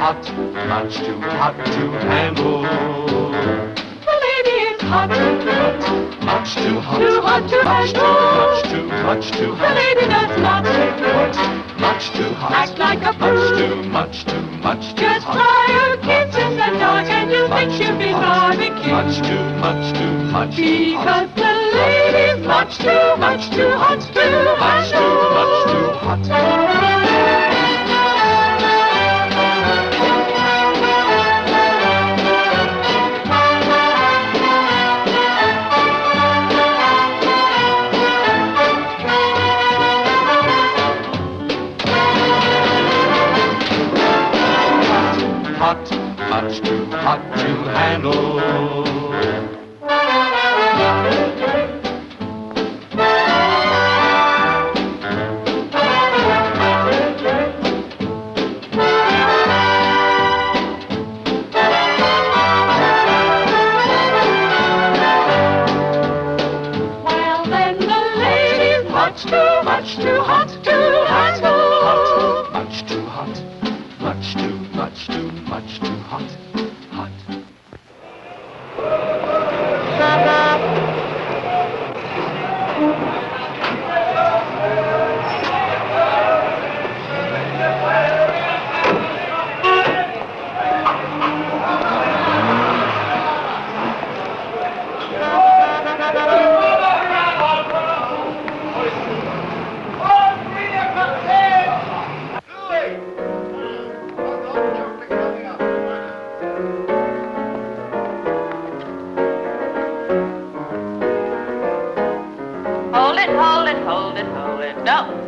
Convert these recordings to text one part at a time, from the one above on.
hot, much too hot to handle. The lady is hot, much too hot, much too hot. The lady does not much too hot, act like a fool. Much too just hot. Just try her kiss in the dark and you'll think she'll be barbecue. Much too because the lady's much too hot to handle. Much too hot. Much too hot to handle. Well, then the lady's much too hot to handle. Much too hot, much too hot.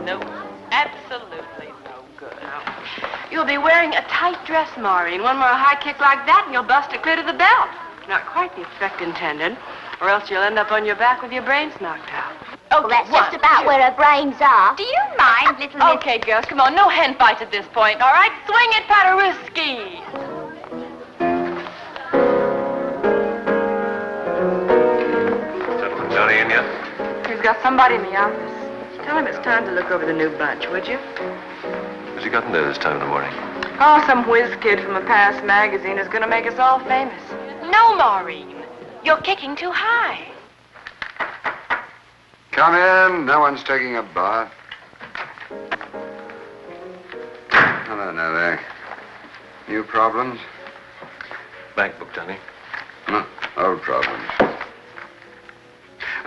No, absolutely no good. You'll be wearing a tight dress, Maureen. One more high kick like that and you'll bust it clear to the belt. Not quite the effect intended, or else you'll end up on your back with your brains knocked out. Oh, that's just about where her brains are. Do you mind, little miss? Okay, girls, come on. No hen fights at this point, all right? Swing it, Paderewski. Gentleman Johnny in yet? He's got somebody in the office. Tell him it's time to look over the new bunch, would you? Who's he got in there this time in the morning? Oh, some whiz kid from a past magazine is going to make us all famous. No, Maureen. You're kicking too high. Come in. No one's taking a bath. Hello, Novak. New problems? Bank book, Johnny. No, old problems.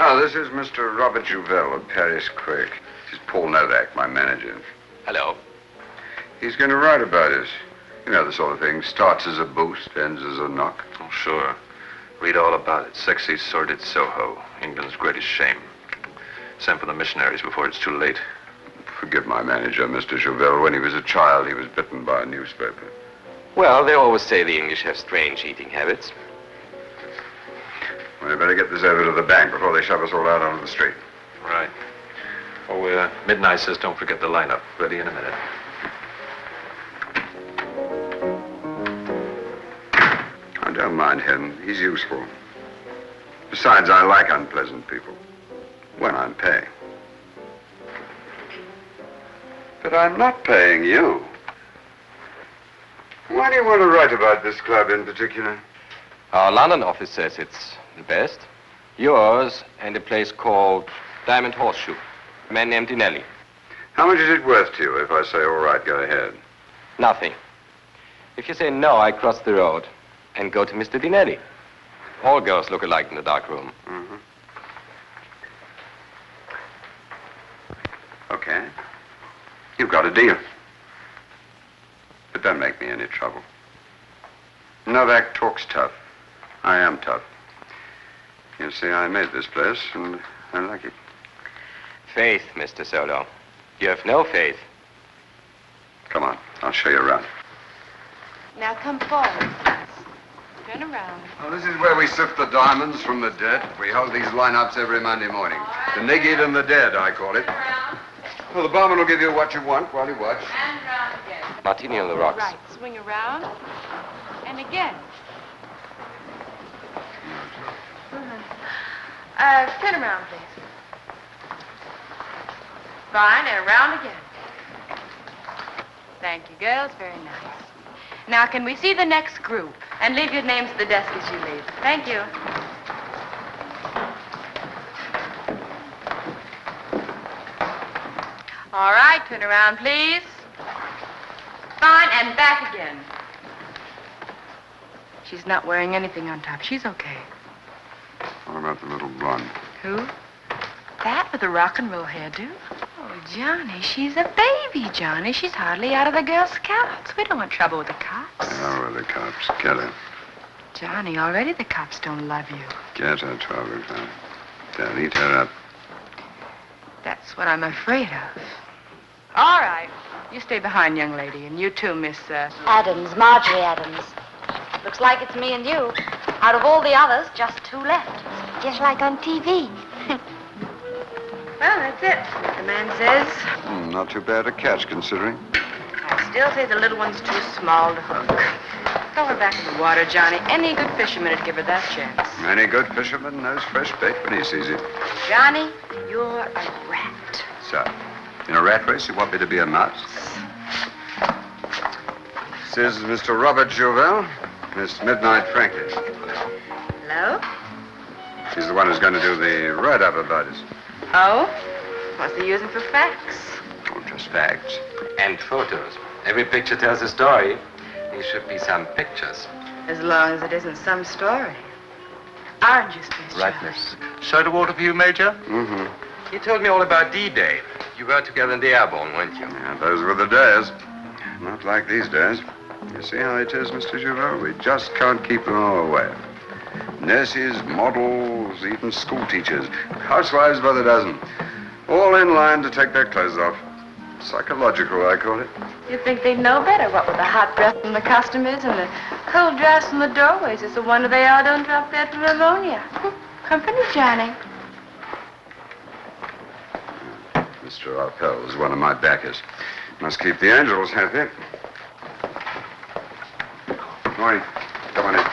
Oh, this is Mr. Robert Jouvel of Paris Quick. This is Paul Novak, my manager. Hello. He's going to write about us. You know, the sort of thing. Starts as a boost, ends as a knock. Oh, sure. Read all about it. Sexy, sordid Soho. England's greatest shame. Send for the missionaries before it's too late. Forgive my manager, Mr. Jouvel. When he was a child, he was bitten by a newspaper. Well, they always say the English have strange eating habits. Well, you better get this over to the bank before they shove us all out onto the street. Right. Oh, Midnight says don't forget the lineup. Ready in a minute. I don't mind him. He's useful. Besides, I like unpleasant people. When I'm paying. But I'm not paying you. Why do you want to write about this club in particular? Our London office says it's the best. Yours and a place called Diamond Horseshoe. A man named Dinelli. How much is it worth to you if I say, all right, go ahead? Nothing. If you say no, I cross the road and go to Mr. Dinelli. All girls look alike in the dark room. Mm-hmm. Okay. You've got a deal. But don't make me any trouble. Novak talks tough. I am tough. You see, I made this place, and I like it. Faith, Mr. Solo. You have no faith. Come on, I'll show you around. Now come forward. Turn around. Oh, this is where we sift the diamonds from the dirt. We hold these lineups every Monday morning. The naked and the dead, I call it. Well, the barman will give you what you want while you watch. And round again. Martini on the rocks. Right, swing around. And again. Turn around, please. Fine, and around again. Thank you, girls. Very nice. Now, can we see the next group? And leave your names at the desk as you leave. Thank you. All right, turn around, please. Fine, and back again. She's not wearing anything on top. She's okay. What about the little blonde? Who? That with the rock and roll hairdo? Oh, Johnny, she's a baby, Johnny. She's hardly out of the Girl Scouts. We don't want trouble with the cops. Oh, with the cops. Get her. Johnny, already the cops don't love you. Get her, 12 o'clock. Then eat her up. That's what I'm afraid of. All right. You stay behind, young lady. And you too, Miss, Adams, Marjorie Adams. Looks like it's me and you. Out of all the others, just 2 left. Just like on TV. Well, that's it. The man says. Not too bad a catch, considering. I still say the little one's too small to hook. Throw her back in the water, Johnny. Any good fisherman would give her that chance. Any good fisherman knows fresh bait when he sees it. Johnny, you're a rat. So, in a rat race, you want me to be a mouse? This is Mr. Robert Jouvel, Miss Midnight Franklin. Hello? She's the one who's going to do the write-up about us. Oh? What's he using for facts? Oh, just facts. And photos. Every picture tells a story. These should be some pictures. As long as it isn't some story. Oranges, please. Right, Charlie. miss. Soda water for you, Major? Mm-hmm. You told me all about D-Day. You were together in the Airborne, weren't you? Yeah, those were the days. Not like these days. You see how it is, Mr. Jouvel? We just can't keep them all away. Nurses, models, even school teachers, housewives by the dozen. All in line to take their clothes off. Psychological, I call it. You'd think they'd know better, what with the hot breath from the customers and the cold drafts from the doorways. It's a wonder they all don't drop dead from pneumonia. Company, Johnny. Mr. Arpell is one of my backers. Must keep the angels happy. Morning. Come on in.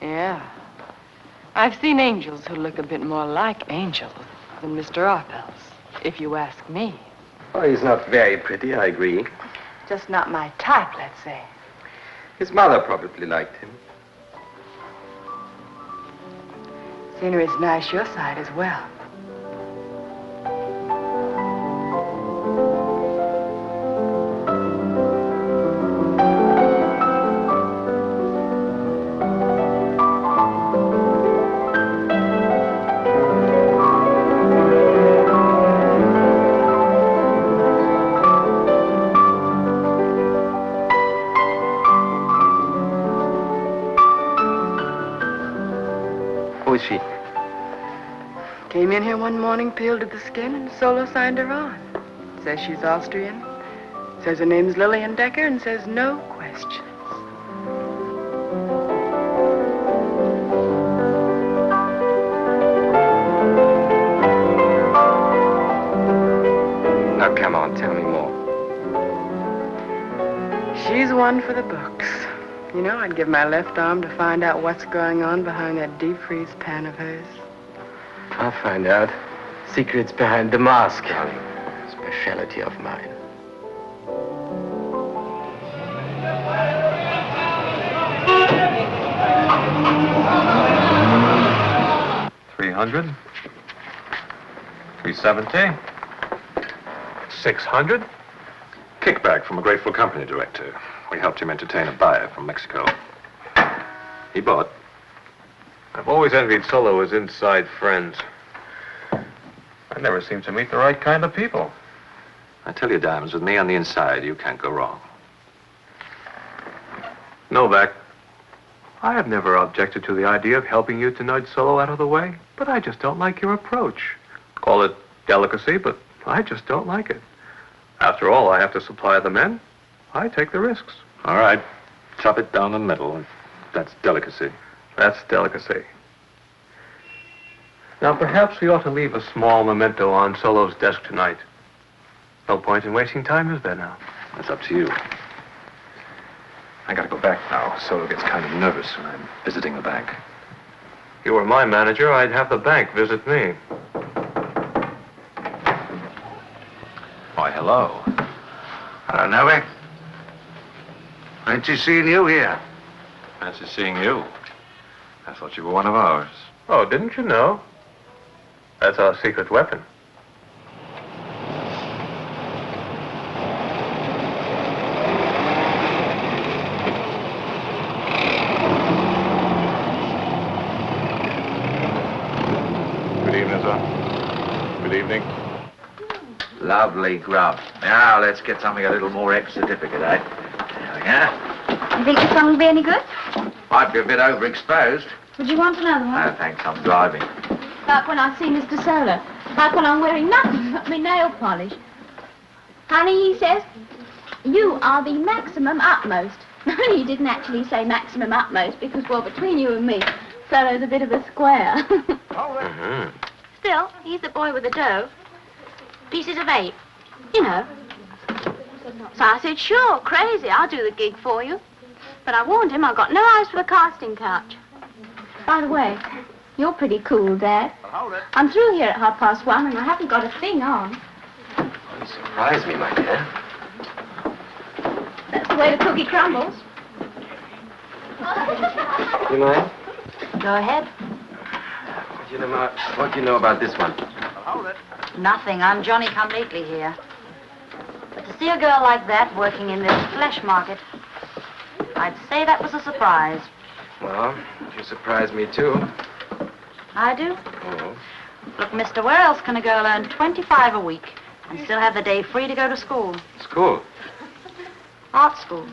Yeah. I've seen angels who look a bit more like angels than Mr. Arpels, if you ask me. Oh, he's not very pretty, I agree. Just not my type, let's say. His mother probably liked him. Scenery's nice your side as well. Who is she? Came in here one morning, peeled to the skin, and Solo signed her on. Says she's Austrian. Says her name's Lillian Decker, and says no questions. Now, come on, tell me more. She's one for the books. You know, I'd give my left arm to find out what's going on behind that deep freeze pan of hers. I'll find out. Secrets behind the mask. Specialty of mine. $300. $370. $600. Kickback from a grateful company director. We helped him entertain a buyer from Mexico. He bought. I've always envied Solo as inside friends. I never seem to meet the right kind of people. I tell you, Diamonds, with me on the inside, you can't go wrong. Novak, I have never objected to the idea of helping you to nudge Solo out of the way, but I just don't like your approach. Call it delicacy, but I just don't like it. After all, I have to supply the men. I take the risks. All right. Chop it down the middle. That's delicacy. That's delicacy. Now, perhaps we ought to leave a small memento on Solo's desk tonight. No point in wasting time, is there now? That's up to you. I gotta go back now. Solo gets kind of nervous when I'm visiting the bank. If you were my manager, I'd have the bank visit me. Why, hello. Hello, Noe. Fancy seeing you here. Fancy seeing you. I thought you were one of ours. Oh, didn't you know? That's our secret weapon. Good evening, sir. Good evening. Lovely grub. Now, let's get something a little more ex-certificate, eh? There we are. You think this one will be any good? Might be a bit overexposed. Would you want another one? No, thanks, I'm driving. Like when I see Mr. Solar. Like when I'm wearing nothing but my nail polish. Honey, he says, you are the maximum utmost. He didn't actually say maximum utmost because, well, between you and me, Fellow's a bit of a square. Still, he's the boy with the dough. Pieces of 8. You know. So I said, sure, crazy, I'll do the gig for you. But I warned him I've got no eyes for the casting couch. By the way, you're pretty cool, Dad. I'm through here at 1:30 and I haven't got a thing on. You surprise me, my dear. That's the way the cookie crumbles. You mind? Go ahead. What do you know about this one? Nothing. I'm Johnny come lately here. But to see a girl like that working in this flesh market, I'd say that was a surprise. Well, you surprised me, too. I do? Oh. Look, mister, where else can a girl earn 25 a week and still have the day free to go to school? School? Art school.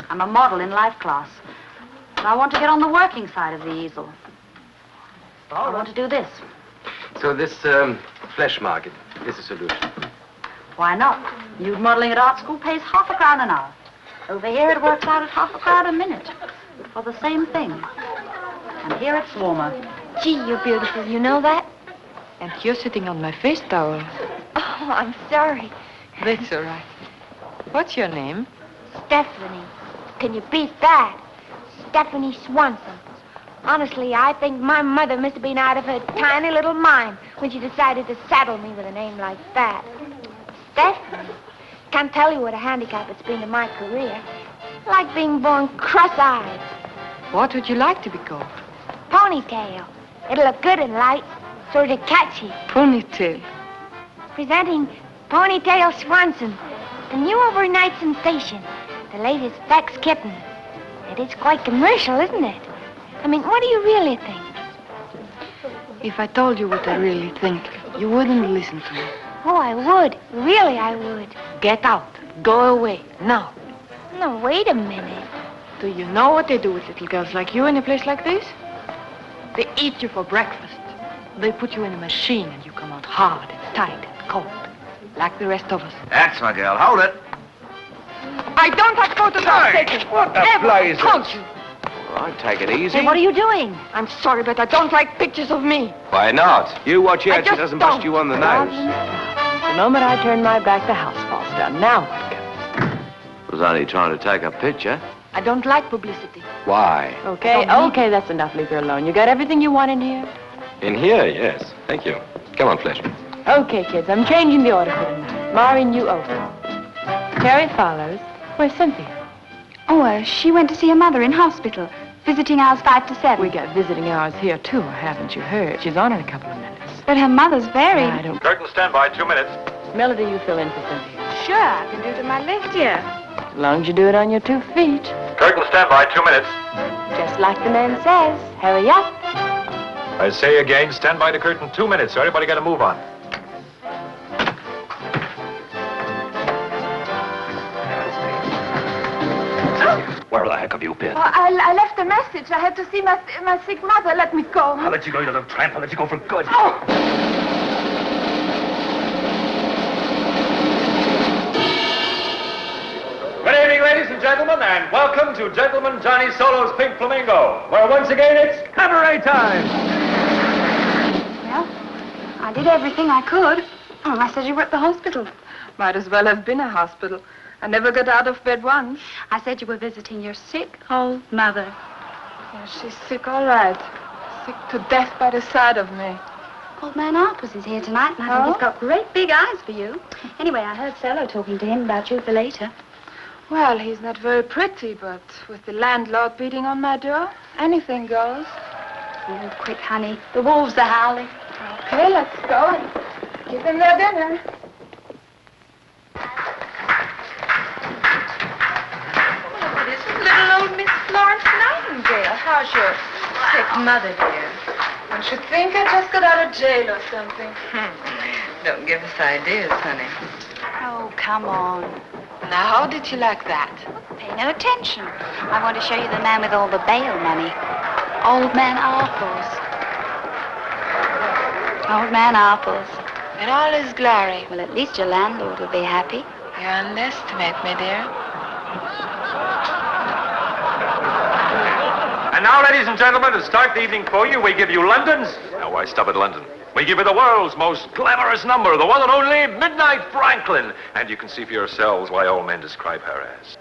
I'm a model in life class. But I want to get on the working side of the easel. I want to do this. So this, flesh market is a solution. Why not? Nude modeling at art school pays ½ a crown an hour. Over here it works out at ½ a crown a minute. For the same thing. And here it's warmer. Gee, you're beautiful. You know that? And you're sitting on my face towel. Oh, I'm sorry. That's all right. What's your name? Stephanie. Can you beat that? Stephanie Swanson. Honestly, I think my mother must have been out of her tiny little mind when she decided to saddle me with a name like that. Stephanie. Can't tell you what a handicap it's been to my career. Like being born cross-eyed. What would you like to be called? Ponytail. It'll look good in light. Sort of catchy. Ponytail. Presenting Ponytail Swanson, the new overnight sensation, the latest Fex kitten. It is quite commercial, isn't it? I mean, what do you really think? If I told you what I really think, you wouldn't listen to me. Oh, I would. Really, I would. Get out. Go away. Now. No, wait a minute. Do you know what they do with little girls like you in a place like this? They eat you for breakfast. They put you in a machine and you come out hard and tight and cold. Like the rest of us. That's my girl. Hold it. I don't have photographs taken. What the Ever. I blazes? told you. All right, take it easy. Hey, what are you doing? I'm sorry, but I don't like pictures of me. Why not? You watch I out she just doesn't don't. bust you on the nose. The moment I turn my back, the house falls down. Now what? Was only trying to take a picture. I don't like publicity. Why? Okay, that's enough. Leave her alone. You got everything you want in here? In here, yes. Thank you. Come on, Flesh. Okay, kids, I'm changing the order for tonight. Maureen, you open. Terry follows. Where's Cynthia? Oh, she went to see her mother in hospital. Visiting hours 5 to 7. We got visiting hours here, too, haven't you heard? She's on in a couple of minutes. But her mother's very... I don't... Curtain standby, 2 minutes. Melody, you fill in for Cynthia. Sure, I can do it in my left ear. As long as you do it on your 2 feet. Curtain standby, 2 minutes. Just like the man says. Hurry up. I say again, stand by the curtain 2 minutes, so everybody got to move on. Where the heck have you been? Oh, I left a message. I had to see my sick mother. Let me go. I'll let you go, you little tramp. I'll let you go for good. Oh! Good evening, ladies and gentlemen, and welcome to Gentleman Johnny Solo's Pink Flamingo, where once again it's cabaret time. Well, I did everything I could. Oh, I said you were at the hospital. Might as well have been a hospital. I never got out of bed once. I said you were visiting your sick old mother. Yeah, she's sick, all right. Sick to death by the side of me. Old man Harper's is here tonight, and I think he's got great big eyes for you. Anyway, I heard Sello talking to him about you for later. Well, he's not very pretty, but with the landlord beating on my door, anything goes. Oh, quick, honey. The wolves are howling. Okay, let's go and give them their dinner. Oh, this is little old Miss Florence Nightingale. How's your sick mother, dear? One should think I just got out of jail or something. Don't give us ideas, honey. Oh, come on. Now, how did you like that? Pay no attention. I want to show you the man with all the bail money. Old man Harples. Old man Harples. In all his glory. Well, at least your landlord will be happy. You underestimate me, dear. And now, ladies and gentlemen, to start the evening for you, we give you London's... Now, why stop at London? We give you the world's most glamorous number, the one and only Midnight Franklin. And you can see for yourselves why all men describe her as...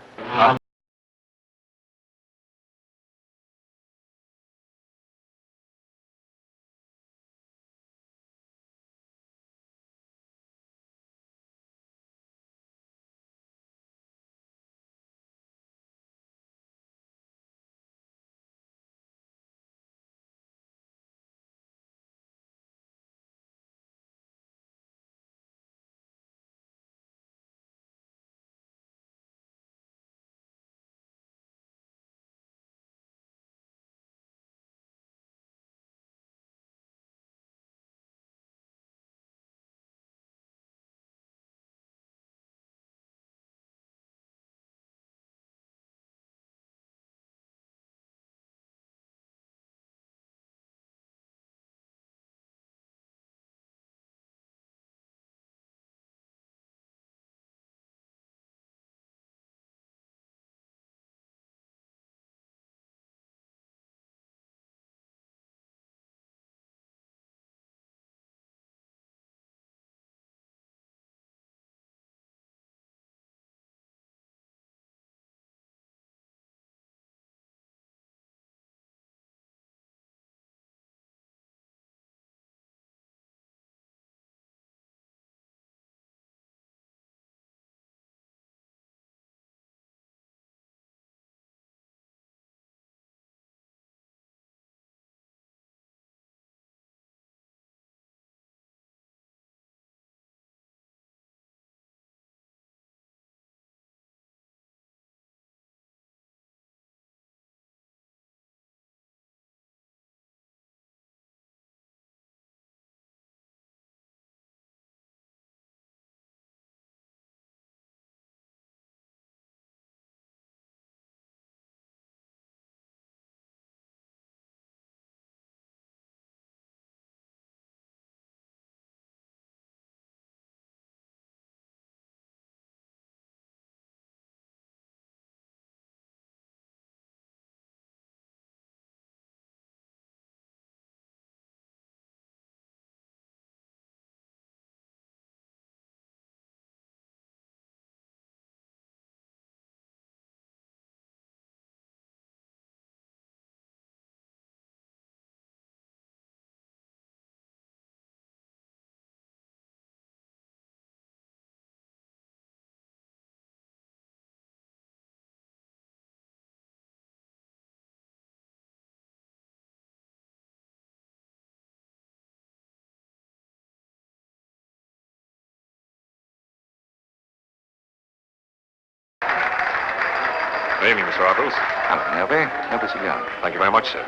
Good evening, Mr. Harples. Hello, Nelby. Have a cigar. Thank you very much, sir.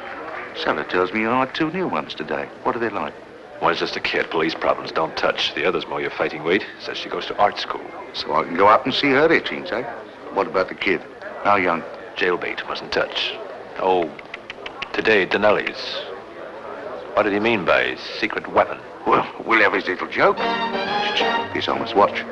Seller tells me you hired 2 new ones today. What are they like? One's just a kid. Police problems don't touch. The other's more your fighting weight. Says she goes to art school. So I can go up and see her itchings, eh? What about the kid? How young? Jailbait. Mustn't touch. Oh, today, Denelli's. What did he mean by secret weapon? Well, we'll have his little joke. Shh, he's on his watch.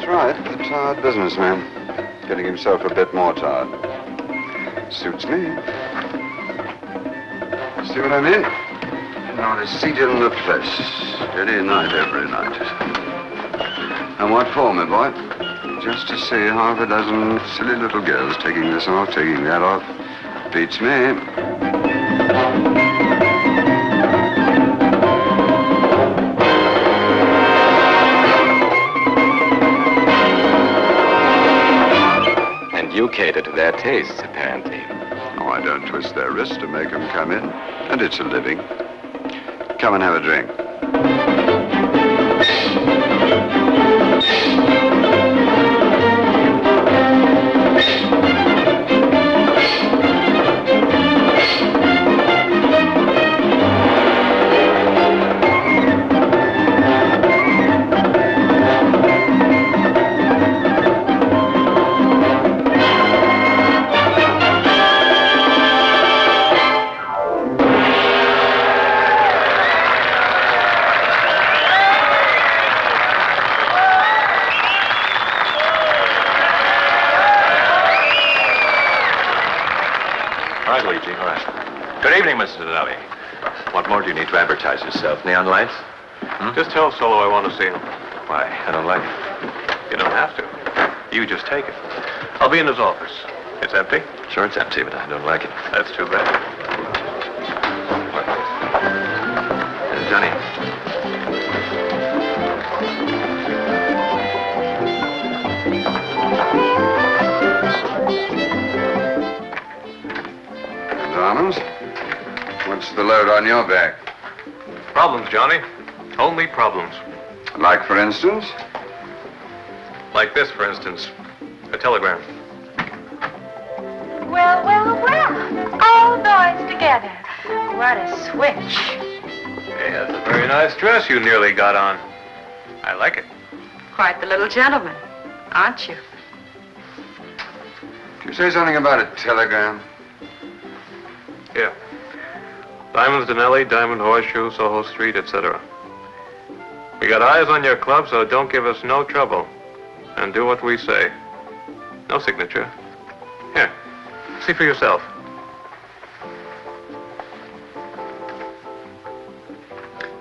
That's right. The tired businessman. Getting himself a bit more tired. Suits me. See what I mean? Not a seat in the place. Steady night every night. And what for, my boy? Just to see half a dozen silly little girls taking this off, taking that off. Beats me. You cater to their tastes, apparently. Oh, I don't twist their wrist to make them come in. And it's a living. Come and have a drink. Good evening, Mr. Denelli. What more do you need to advertise yourself? Neon lights? Just tell Solo I want to see him. Why? I don't like it. You don't have to. You just take it. I'll be in his office. It's empty? Sure, it's empty, but I don't like it. That's too bad. Johnny. Arnold, what's the load on your back? Problems, Johnny. Only problems. Like, for instance? Like this, for instance. A telegram. Well, well, well. All boys together. What a switch. Hey, that's a very nice dress you nearly got on. I like it. Quite the little gentleman, aren't you? Did you say something about a telegram? Yeah. Diamonds Denelli, Diamond Horseshoe, Soho Street, etc. We got eyes on your club, so don't give us no trouble. And do what we say. No signature. Here, see for yourself.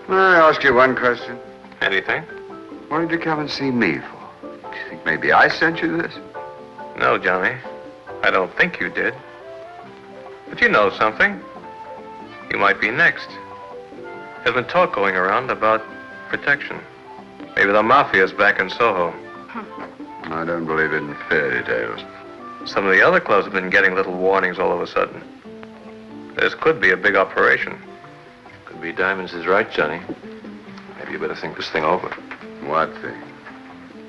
May I ask you one question? Anything? What did you come and see me for? Do you think maybe I sent you this? No, Johnny. I don't think you did. But you know something. You might be next. There's been talk going around about protection. Maybe the Mafia's back in Soho. I don't believe in fairy tales. Some of the other clubs have been getting little warnings all of a sudden. This could be a big operation. Could be Diamonds is right, Johnny. Maybe you better think this thing over. What thing?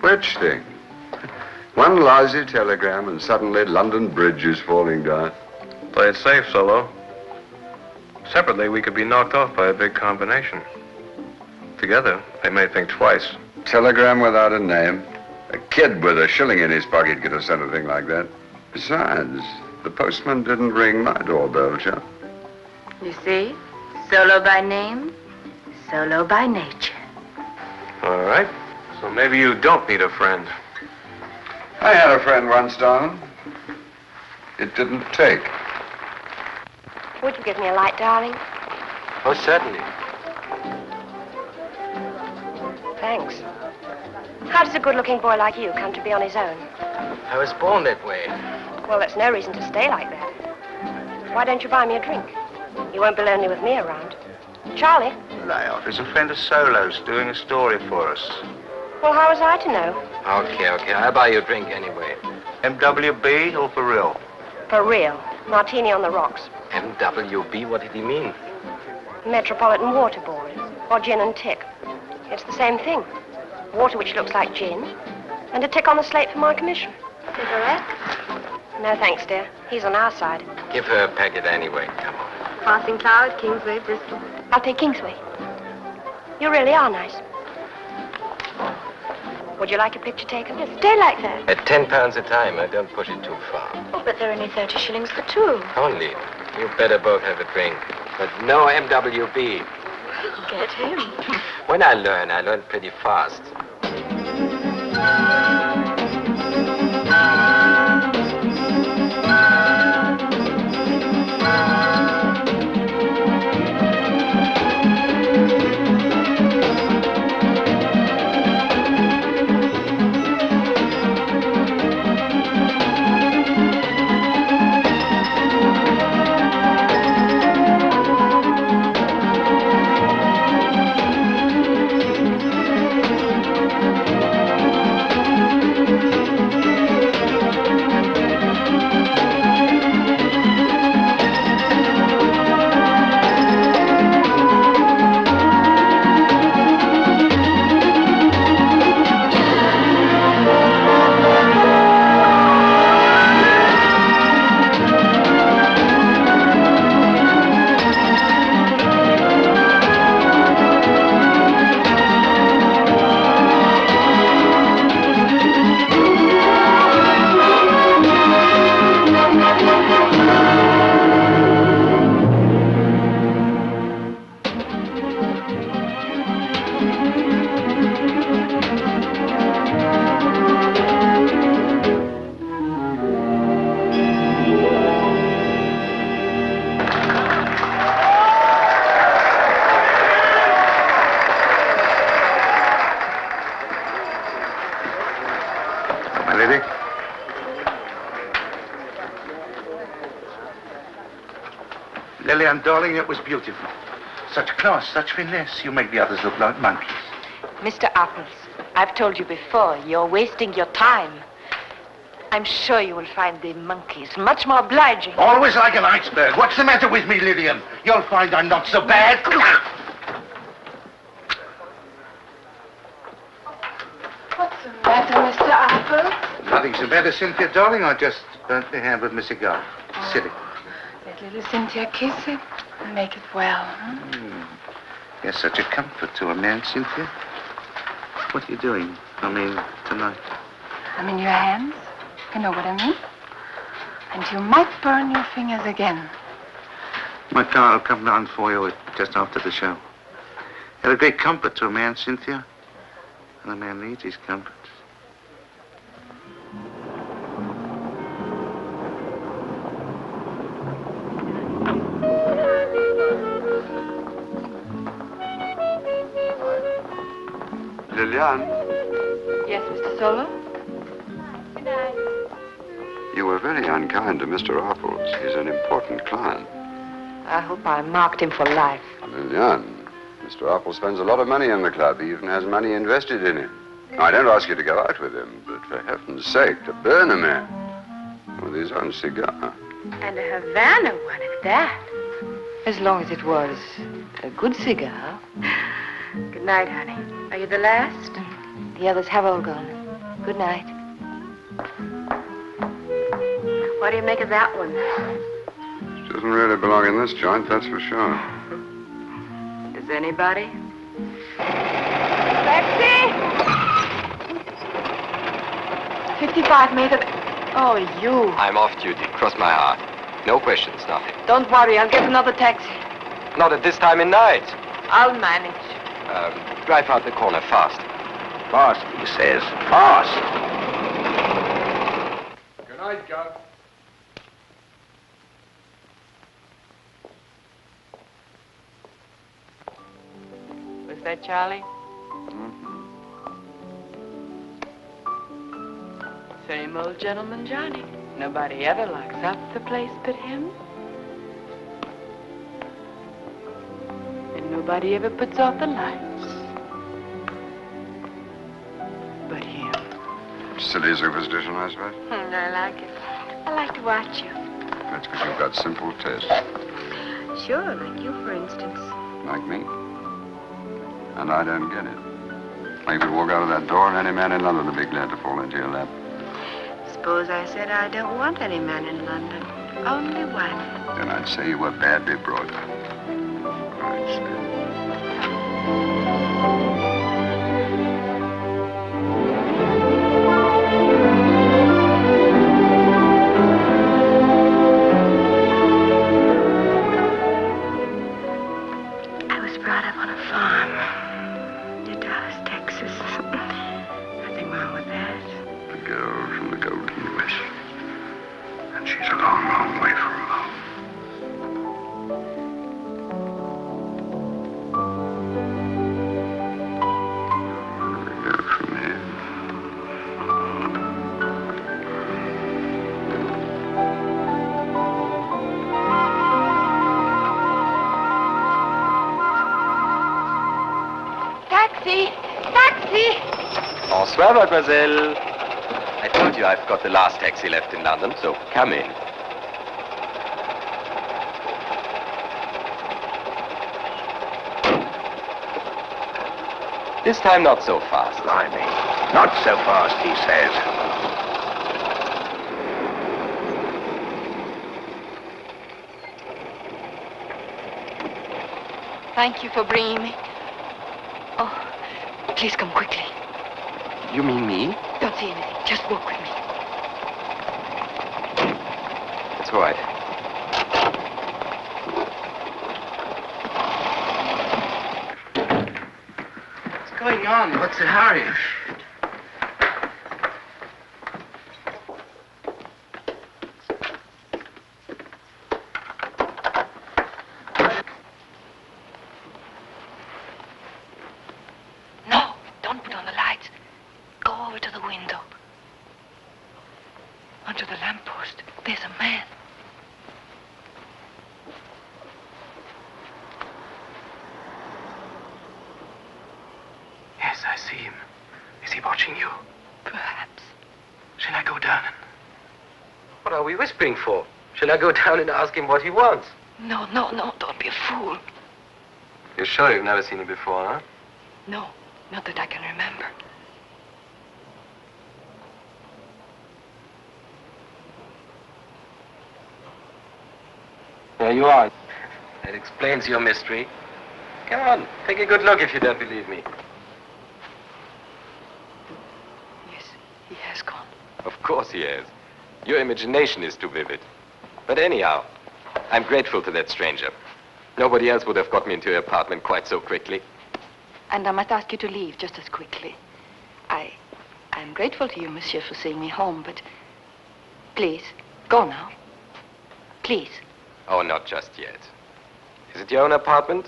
Which thing? One lousy telegram and suddenly London Bridge is falling down. Play it safe, Solo. Separately, we could be knocked off by a big combination. Together, they may think twice. Telegram without a name. A kid with a shilling in his pocket could have sent a thing like that. Besides, the postman didn't ring my doorbell, Chuck. You see? Solo by name, solo by nature. All right. So maybe you don't need a friend. I had a friend once, darling. It didn't take. Would you give me a light, darling? Oh, certainly. Thanks. How does a good-looking boy like you come to be on his own? I was born that way. Well, that's no reason to stay like that. Why don't you buy me a drink? You won't be lonely with me around. Charlie? Lay off. He's a friend of Solo's doing a story for us. Well, how was I to know? Okay. I'll buy you a drink anyway. MWB or for real? For real. Martini on the rocks. MWB? What did he mean? Metropolitan Water Board. Or gin and tick. It's the same thing. Water which looks like gin. And a tick on the slate for my commission. Cigarette? No, thanks, dear. He's on our side. Give her a packet anyway. Come on. Passing Cloud, Kingsway, Bristol. I'll take Kingsway. You really are nice. Would you like a picture taken? Stay like that. At £10 a time, I don't push it too far. Oh, but there are only 30 shillings for two. Only. You better both have a drink. But no MWB. Get him. When I learn pretty fast. Lillian, darling, it was beautiful. Such class, such finesse. You make the others look like monkeys. Mr. Apples, I've told you before, you're wasting your time. I'm sure you will find the monkeys much more obliging. Always like an iceberg. What's the matter with me, Lillian? You'll find I'm not so bad. What's the matter, Mr. Apple? Nothing's the matter, Cynthia, darling. I just burnt my hand with my cigar. Silly. Let little Cynthia kiss it and make it well, huh? You're such a comfort to a man, Cynthia. What are you doing? I mean, tonight. I'm in your hands. You know what I mean? And you might burn your fingers again. My car will come down for you just after the show. You're a great comfort to a man, Cynthia. And a man needs his comforts. Lillian, Yes, Mr. Solo? Good night. you were very unkind to Mr. Apples. He's an important client. I hope I marked him for life. Lillian, Mr. Apples spends a lot of money in the club. He even has money invested in it. Now, I don't ask you to go out with him, but for heaven's sake, to burn a man with his own cigar. And a Havana one at that. As long as it was a good cigar. Good night, honey. Are you the last? The others have all gone. Good night. What do you make of that one? She doesn't really belong in this joint, that's for sure. Does anybody? Taxi! 55 made of... Oh, you. I'm off duty. Cross my heart. No questions, nothing. Don't worry, I'll get another taxi. Not at this time of night. I'll manage. Drive out the corner fast. Fast, he says. Fast. Good night, John. Was that Charlie? Same old gentleman, Johnny. Nobody ever locks up the place but him. And nobody ever puts off the lights but him. Silly superstition, I suppose. I like it. I like to watch you. That's because you've got simple taste. Sure, like you, for instance. Like me. And I don't get it. I could walk out of that door and any man in London would be glad to fall into your lap. Suppose I said I don't want any man in London. Only one. Then I'd say you were badly brought up. I'd say. I was brought up on a farm near Dallas, Texas. Nothing wrong with that. The girl from the Golden West. And she's a long, long way from home. Where do we go from here? Taxi! Taxi! Bonsoir, mademoiselle. I told you I've got the last taxi left in London, so come in. This time not so fast. Blimey. Not so fast, he says. Thank you for bringing me. Oh, please come quickly. You mean me? Don't say anything. Just walk with me. It's all right. What's going on? What's the hurry? No, don't put on the lights. Go over to the window. Onto the lamppost. There's a man. I see him. Is he watching you? Perhaps. Shall I go down and... What are we whispering for? Shall I go down and ask him what he wants? No, don't be a fool. You're sure you've never seen him before, huh? No, not that I can remember. There you are. That explains your mystery. Come on, take a good look if you don't believe me. Yes, he has gone. Of course he has. Your imagination is too vivid. But anyhow, I'm grateful to that stranger. Nobody else would have got me into your apartment quite so quickly. And I must ask you to leave just as quickly. I'm grateful to you, monsieur, for seeing me home, but please, go now. Please. Oh, not just yet. Is it your own apartment?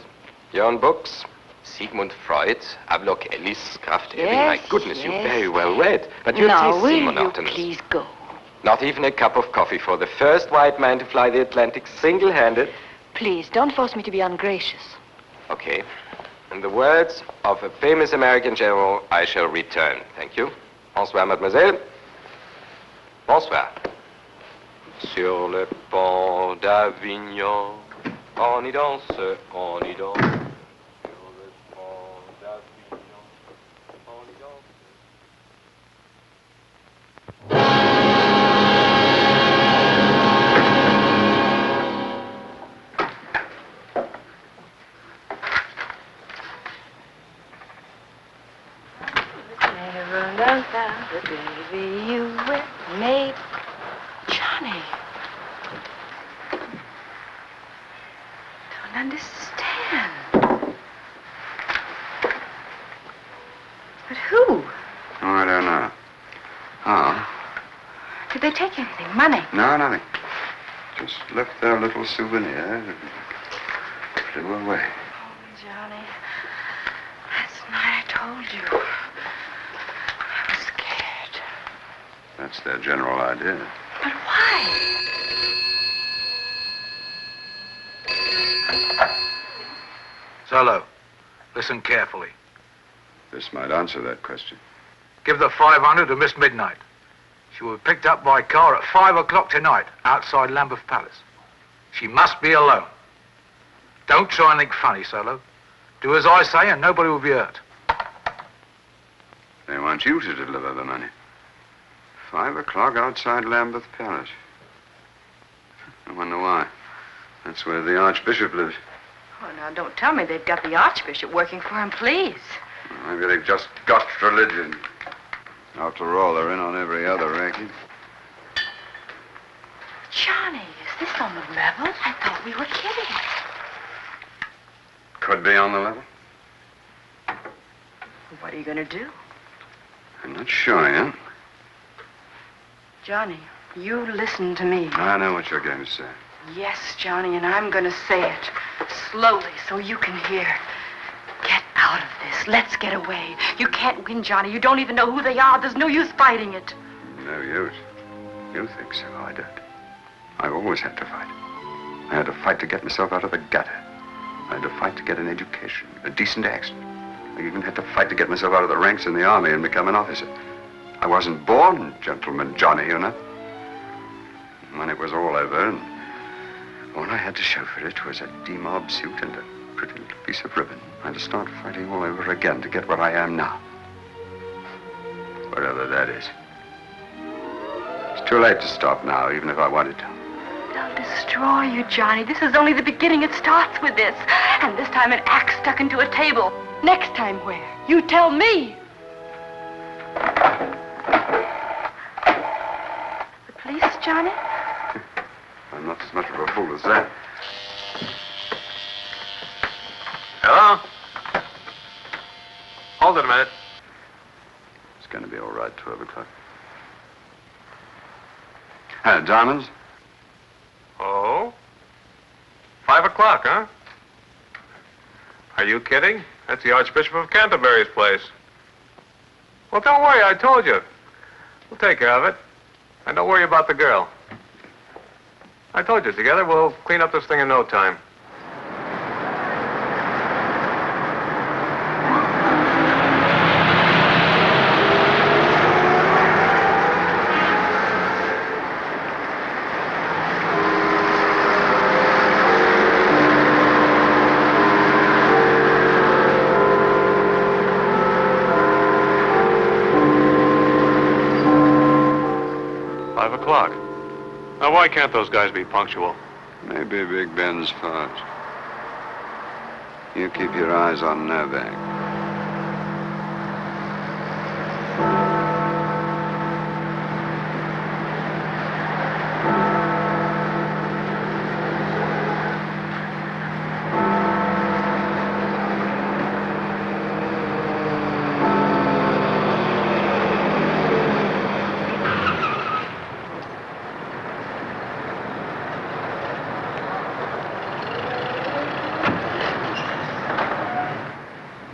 Your own books? Sigmund Freud, Havelock Ellis, Kraft Ebing. Yes, My goodness, yes. you're very well read. But your Now, tastes will seem you monotonous. please go? Not even a cup of coffee for the first white man to fly the Atlantic single-handed? Please, don't force me to be ungracious. Okay. In the words of a famous American general, I shall return. Thank you. Bonsoir, mademoiselle. Bonsoir. Sur le pont d'Avignon, on y danse, on y danse. Sur le pont d'Avignon, on y danse. Never loved the baby you were made. Johnny. Don't understand. But who? Oh, I don't know. Oh. Did they take anything? Money? No, nothing. Just left their little souvenir and flew away. Oh, Johnny. Last night I told you. I was scared. That's their general idea. But why? Solo, listen carefully. This might answer that question. Give the 500 to Miss Midnight. She will be picked up by car at 5 o'clock tonight outside Lambeth Palace. She must be alone. Don't try and think funny, Solo. Do as I say and nobody will be hurt. They want you to deliver the money. 5 o'clock outside Lambeth Palace. I wonder why. That's where the Archbishop lives. Oh, now, don't tell me they've got the Archbishop working for him, please. Maybe they've just got religion. After all, they're in on every other racket. Johnny, is this on the level? I thought we were kidding. Could be on the level. What are you going to do? I'm not sure yet. Johnny, you listen to me. I know what you're going to say. Yes, Johnny, and I'm going to say it slowly so you can hear. Get out of this. Let's get away. You can't win, Johnny. You don't even know who they are. There's no use fighting it. No use. You think so. I don't. I've always had to fight. I had to fight to get myself out of the gutter. I had to fight to get an education, a decent accent. I even had to fight to get myself out of the ranks in the army and become an officer. I wasn't born Gentleman Johnny, you know. When it was all over, and all I had to show for it was a demob suit and a pretty little piece of ribbon, I had to start fighting all over again to get what I am now. Whatever that is. It's too late to stop now, even if I wanted to. They'll destroy you, Johnny. This is only the beginning. It starts with this. And this time an axe stuck into a table. Next time where? You tell me. The police, Johnny? I'm not as much of a fool as that. Hello? Hold it a minute. It's going to be all right, 12 o'clock. Diamonds? Oh? 5 o'clock, huh? Are you kidding? That's the Archbishop of Canterbury's place. Well, don't worry, I told you. We'll take care of it. And don't worry about the girl. I told you, together we'll clean up this thing in no time. 5 o'clock. Now, why can't those guys be punctual? Maybe Big Ben's fault. You keep your eyes on Novak.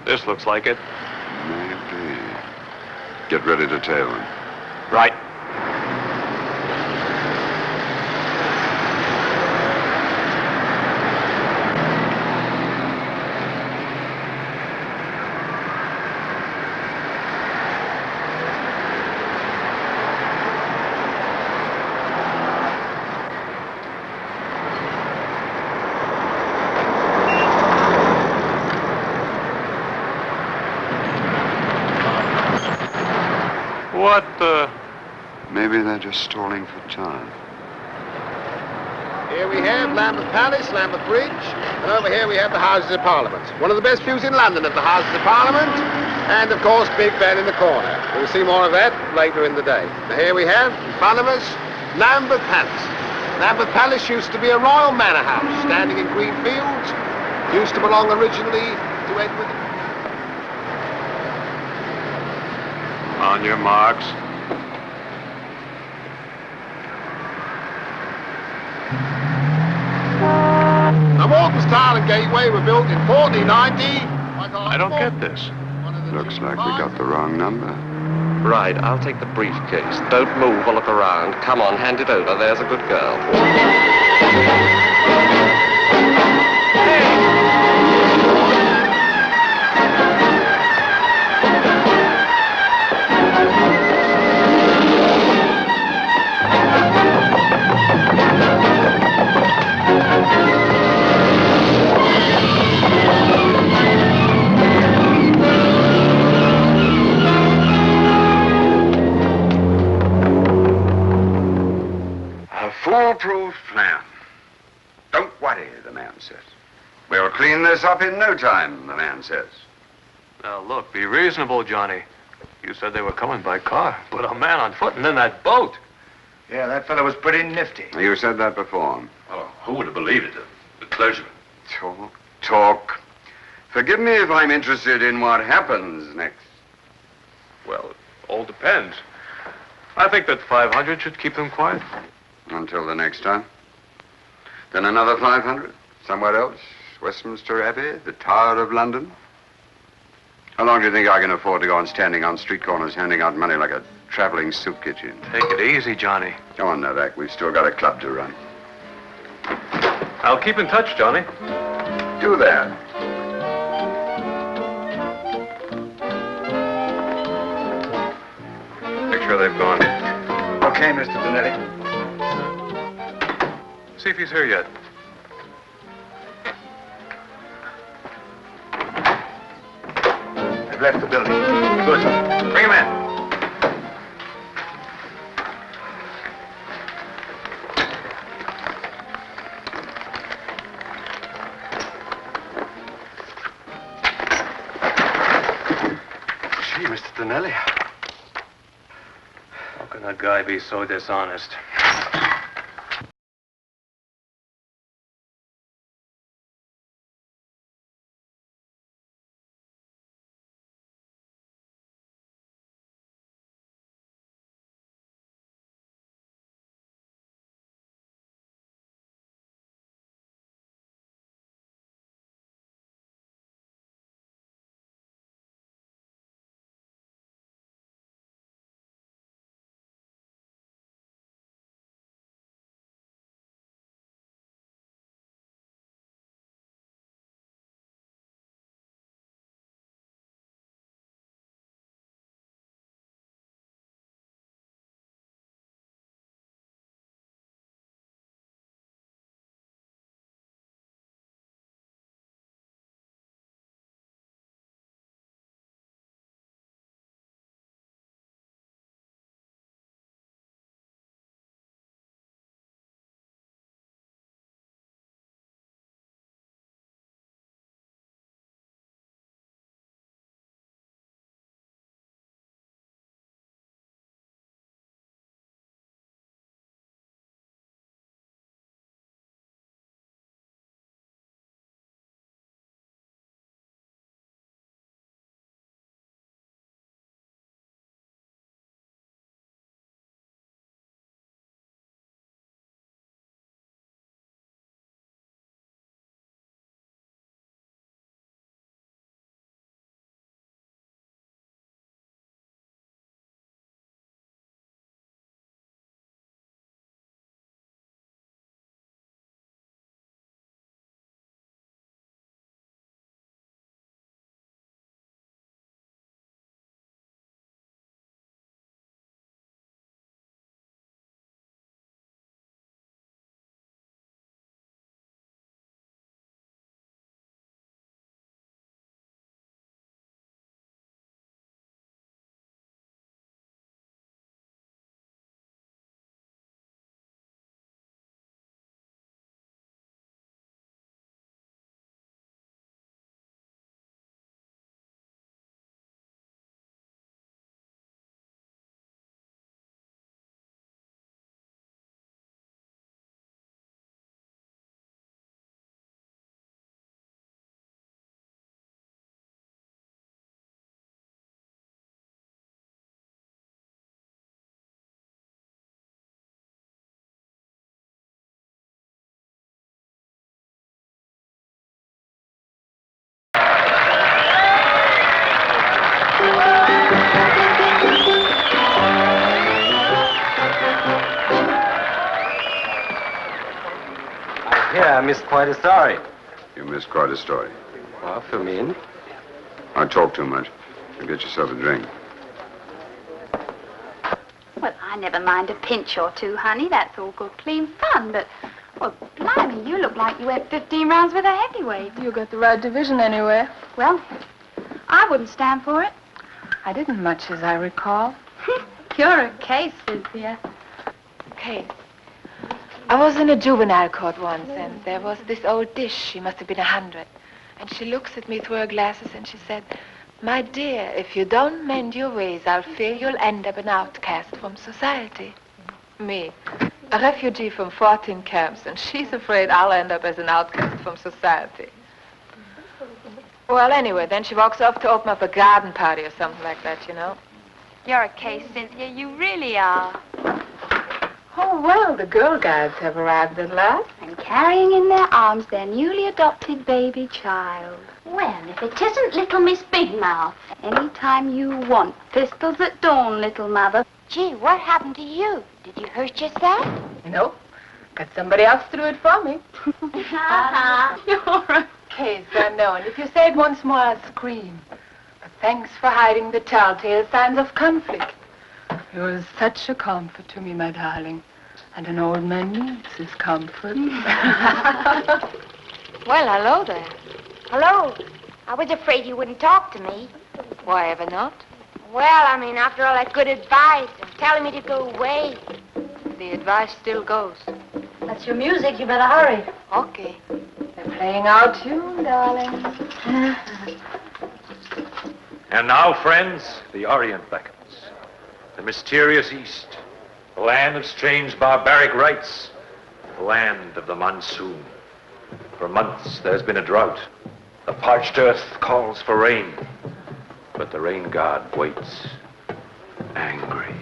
This looks like it. Maybe. Get ready to tail him. Right. What, Maybe they're just stalling for time. Here we have Lambeth Palace, Lambeth Bridge, and over here we have the Houses of Parliament. One of the best views in London of the Houses of Parliament, and of course Big Ben in the corner. We'll see more of that later in the day. Now here we have, in front of us, Lambeth Palace. Lambeth Palace used to be a royal manor house, standing in green fields. Used to belong originally to Edward. On your marks. The Morton Stile and Gateway were built in 1490. I don't get this. Looks like we got the wrong number. Right, I'll take the briefcase. Don't move or look around. Come on, hand it over. There's a good girl. Foolproof plan. Don't worry, the man says. We'll clean this up in no time, the man says. Now, look, be reasonable, Johnny. You said they were coming by car, but a man on foot and then that boat. Yeah, that fellow was pretty nifty. You said that before. Oh, who would have believed it? The clergyman. Talk. Forgive me if I'm interested in what happens next. Well, it all depends. I think that 500 should keep them quiet. Until the next time. Then another 500. Somewhere else. Westminster Abbey, the Tower of London. How long do you think I can afford to go on standing on street corners handing out money like a traveling soup kitchen? Take it easy, Johnny. Come on, Novak. We've still got a club to run. I'll keep in touch, Johnny. Do that. Make sure they've gone. Okay, Mr. Donnelly. See if he's here yet. They've left the building. Good. Bring him in. Gee, Mr. Donnelly. How can a guy be so dishonest? I missed quite a story. You missed quite a story. Well, fill me in. I talk too much. So get yourself a drink. Well, I never mind a pinch or two, honey. That's all good, clean fun. But, well, blimey, you look like you went 15 rounds with a heavyweight. You got the right division anyway. Well, I wouldn't stand for it. I didn't much, as I recall. You're a case, Cynthia. Case. I was in a juvenile court once, and there was this old dish. She must have been 100. And she looks at me through her glasses, and she said, "My dear, if you don't mend your ways, I'll fear you'll end up an outcast from society." Me, a refugee from 14 camps, and she's afraid I'll end up as an outcast from society. Well, anyway, then she walks off to open up a garden party or something like that, you know. You're a case, Cynthia. You really are. Oh, well, the Girl Guides have arrived at last. And carrying in their arms their newly adopted baby child. Well, if it isn't little Miss Big Mouth. Anytime you want. Pistols at dawn, little mother. Gee, what happened to you? Did you hurt yourself? Nope. Got somebody else to do it for me. You're a Case, I know. And if you say it once more, I'll scream. But thanks for hiding the telltale signs of conflict. You were such a comfort to me, my darling. And an old man needs his comfort. Well, hello there. Hello. I was afraid you wouldn't talk to me. Why ever not? Well, I mean, after all that good advice and telling me to go away. The advice still goes. That's your music. You better hurry. Okay. They're playing our tune, darling. And now, friends, the Orient beckons. The mysterious East. The land of strange barbaric rites. The land of the monsoon. For months there's been a drought. The parched earth calls for rain. But the rain god waits, angry.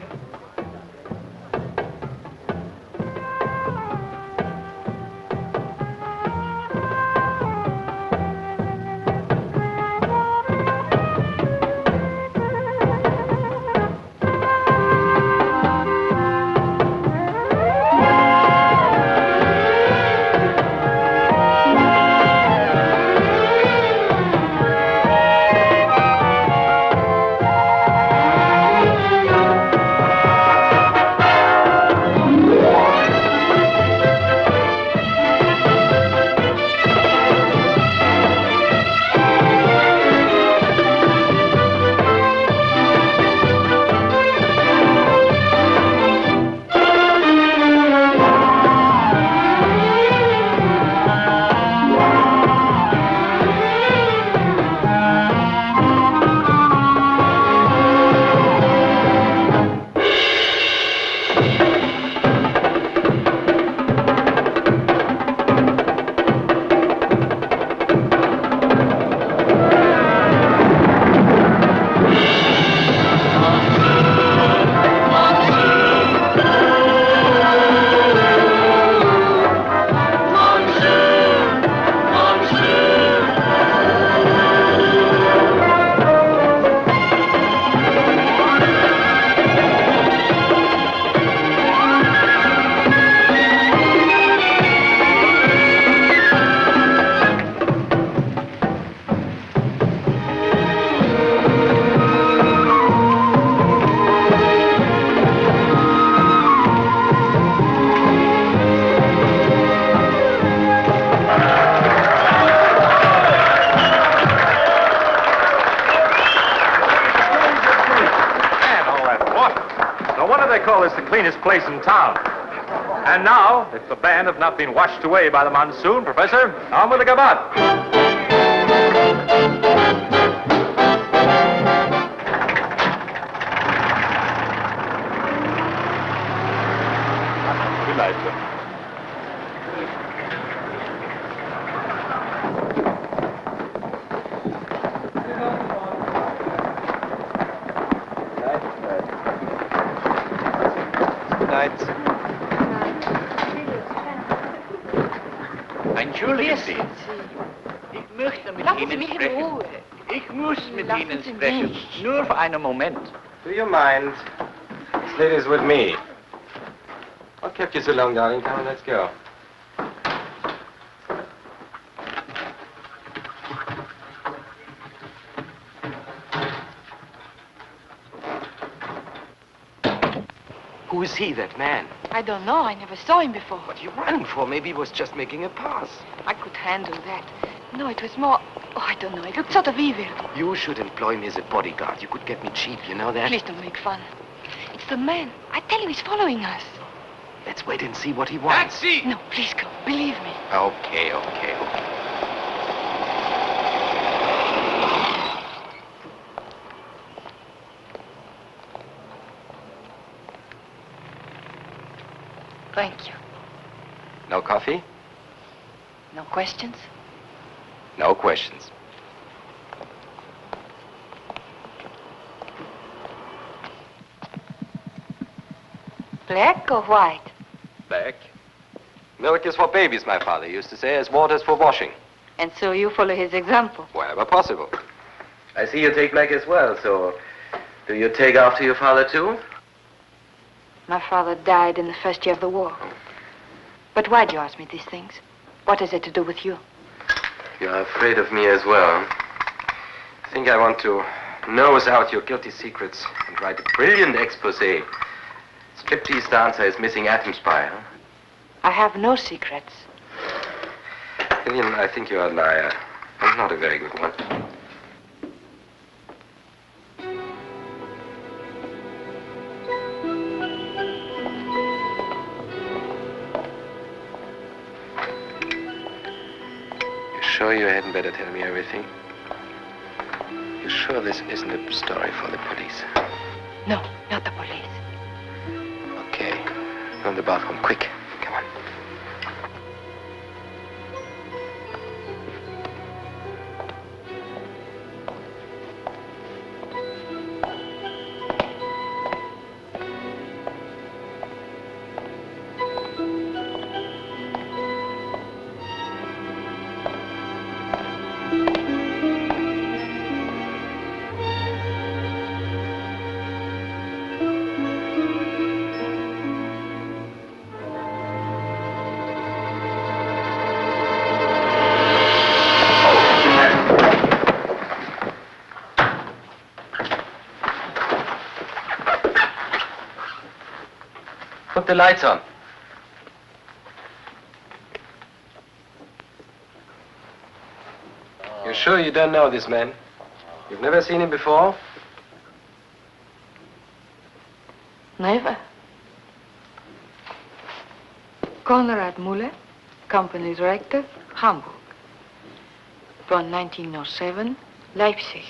Cleanest place in town. And now, if the band have not been washed away by the monsoon, Professor, on with the gavotte. Good night, sir. Entschuldigen Sie. Ich möchte mit Ihnen sprechen. Ich muss mit Ihnen sprechen. Nur für einen Moment. Do you mind? This lady's with me. What kept you so long, darling? Come on, let's go. Who is he, that man? I don't know. I never saw him before. What are you running for? Maybe he was just making a pass. I could handle that. No, it was more... Oh, I don't know. It looked sort of evil. You should employ me as a bodyguard. You could get me cheap, you know that? Please don't make fun. It's the man. I tell you, he's following us. Let's wait and see what he wants. Taxi! No, please go. Believe me. Okay. Thank you. No coffee? No questions? No questions. Black or white? Black. Milk is for babies, my father used to say, as water's for washing. And so you follow his example? Wherever possible. I see you take black as well, so do you take after your father too? My father died in the first year of the war. But why do you ask me these things? What has it to do with you? You're afraid of me as well. I think I want to nose out your guilty secrets and write a brilliant expose. Striptease dancer is missing atom spy, huh? I have no secrets. Lillian, I think you're a liar. And not a very good one. You sure you hadn't better tell me everything? You sure this isn't a story for the police? No, not the police. Okay. Go in the bathroom, quick. Come on. Put the lights on. You're sure you don't know this man? You've never seen him before? Never. Konrad Müller, company director, Hamburg. Born 1907, Leipzig.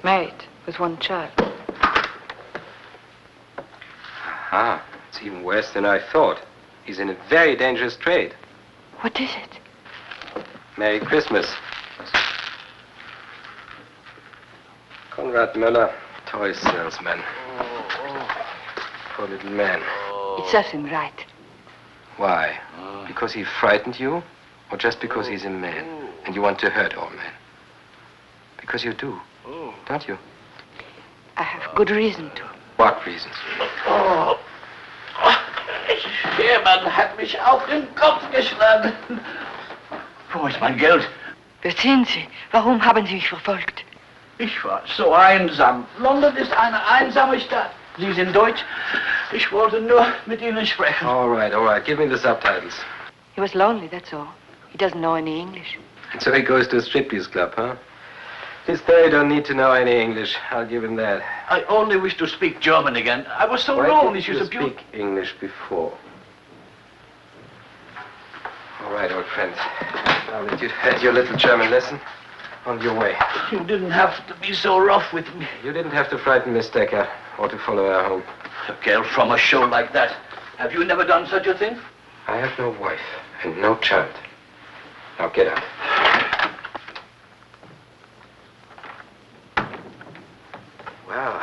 Married with one child. Ah, it's even worse than I thought. He's in a very dangerous trade. What is it? Merry Christmas. Konrad Müller, toy salesman. Poor little man. It serves him right. Why? Because he frightened you? Or just because he's a man and you want to hurt all men? Because you do, don't you? I have good reason to. What reasons? Oh, jemand hat mich auf den Kopf geschlagen. Wo ist mein Geld? Wer sind Sie? Warum haben Sie mich verfolgt? Ich war so einsam. London ist eine einsame Stadt. Sie sind Deutsch. Ich wollte nur mit Ihnen sprechen. All right. Give me the subtitles. He was lonely, that's all. He doesn't know any English. And so he goes to a striptease club, huh? This day don't need to know any English. I'll give him that. I only wish to speak German again. I was so Why lonely. didn't She's you a beauty. speak English before? All right, old friend. Now that you've had your little German lesson, on your way. You didn't have to be so rough with me. You didn't have to frighten Miss Decker or to follow her home. A girl from a show like that. Have you never done such a thing? I have no wife and no child. Now get out. Well,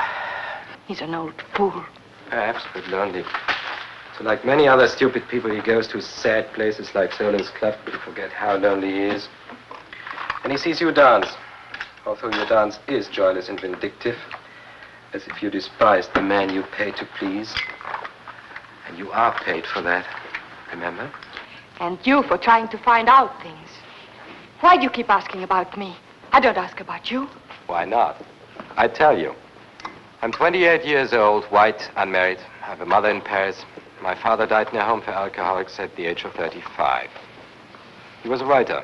He's an old fool. perhaps, but lonely. So like many other stupid people, he goes to sad places like Solin's Club to forget how lonely he is. And he sees you dance, although your dance is joyless and vindictive, as if you despised the man you pay to please. And you are paid for that, remember? And you for trying to find out things. Why do you keep asking about me? I don't ask about you. Why not? I tell you. I'm 28 years old, white, unmarried. I have a mother in Paris. My father died in a home for alcoholics at the age of 35. He was a writer.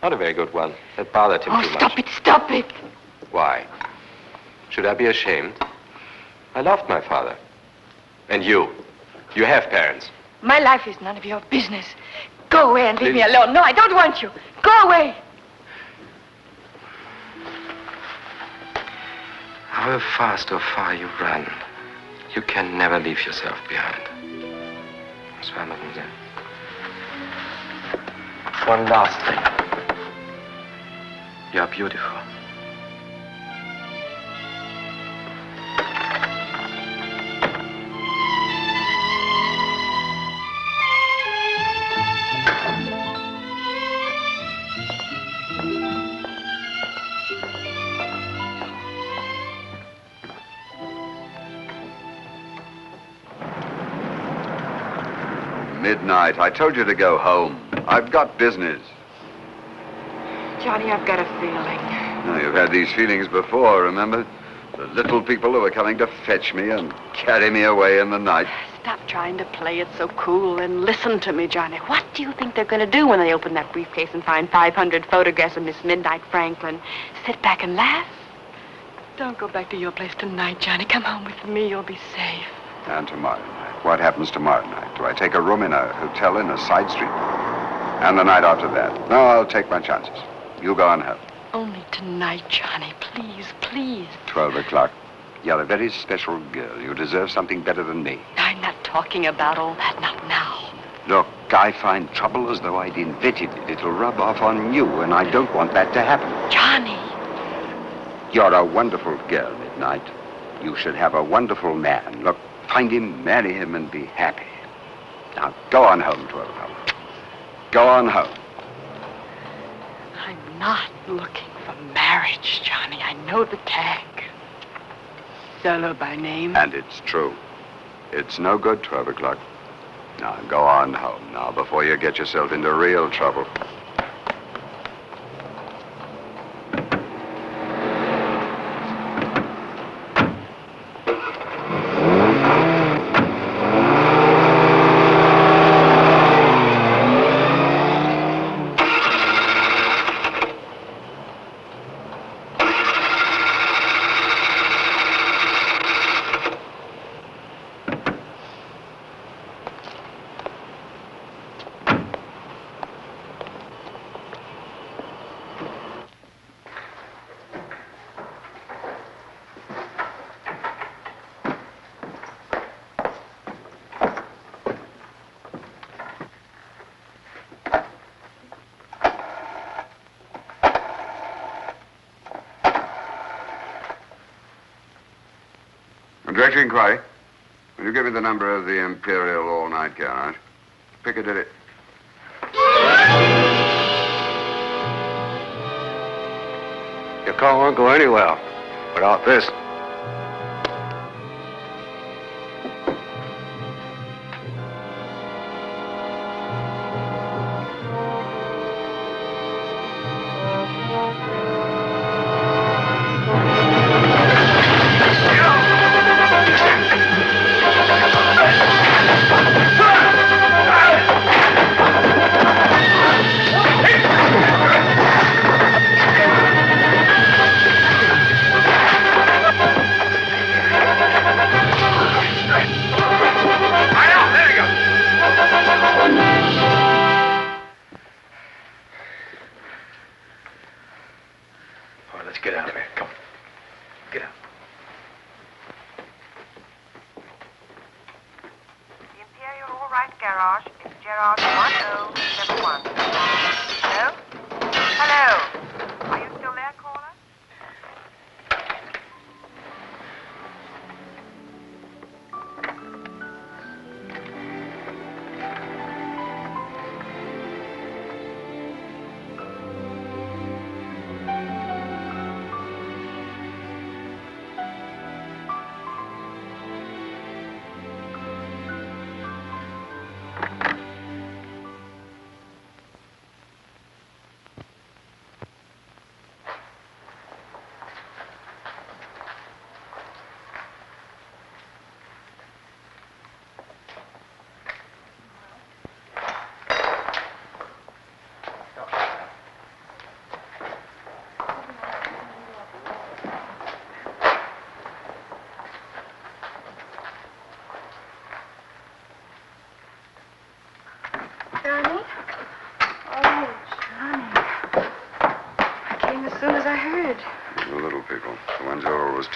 Not a very good one. That bothered him too much. Stop it. Why? Should I be ashamed? I loved my father. And you? You have parents. My life is none of your business. Go away and leave me alone. No, I don't want you. Go away. However fast or far you run, you can never leave yourself behind. Bonsoir, mademoiselle. One last thing. You're beautiful. Midnight. I told you to go home. I've got business. Johnny, I've got a feeling. Now, you've had these feelings before, remember? The little people who were coming to fetch me and carry me away in the night. Stop trying to play it so cool and listen to me, Johnny. What do you think they're going to do when they open that briefcase and find 500 photographs of Miss Midnight Franklin? Sit back and laugh? Don't go back to your place tonight, Johnny. Come home with me. You'll be safe. And tomorrow night. What happens tomorrow night? Do I take a room in a hotel in a side street? And the night after that? No, I'll take my chances. You go on home. Only tonight, Johnny. Please, please. 12 o'clock. You're a very special girl. You deserve something better than me. I'm not talking about all that. Not now. Look, I find trouble as though I'd invented it. It'll rub off on you, and I don't want that to happen. Johnny! You're a wonderful girl, Midnight. You should have a wonderful man. Look, find him, marry him, and be happy. Now, go on home, 12 o'clock. Go on home. I'm not looking for marriage, Johnny. I know the tag. Solo by name. And it's true. It's no good, 12 o'clock. Now, go on home now before you get yourself into real trouble. Director inquiry. Will you give me the number of the Imperial all-night garage? Piccadilly. Your car won't go anywhere without this.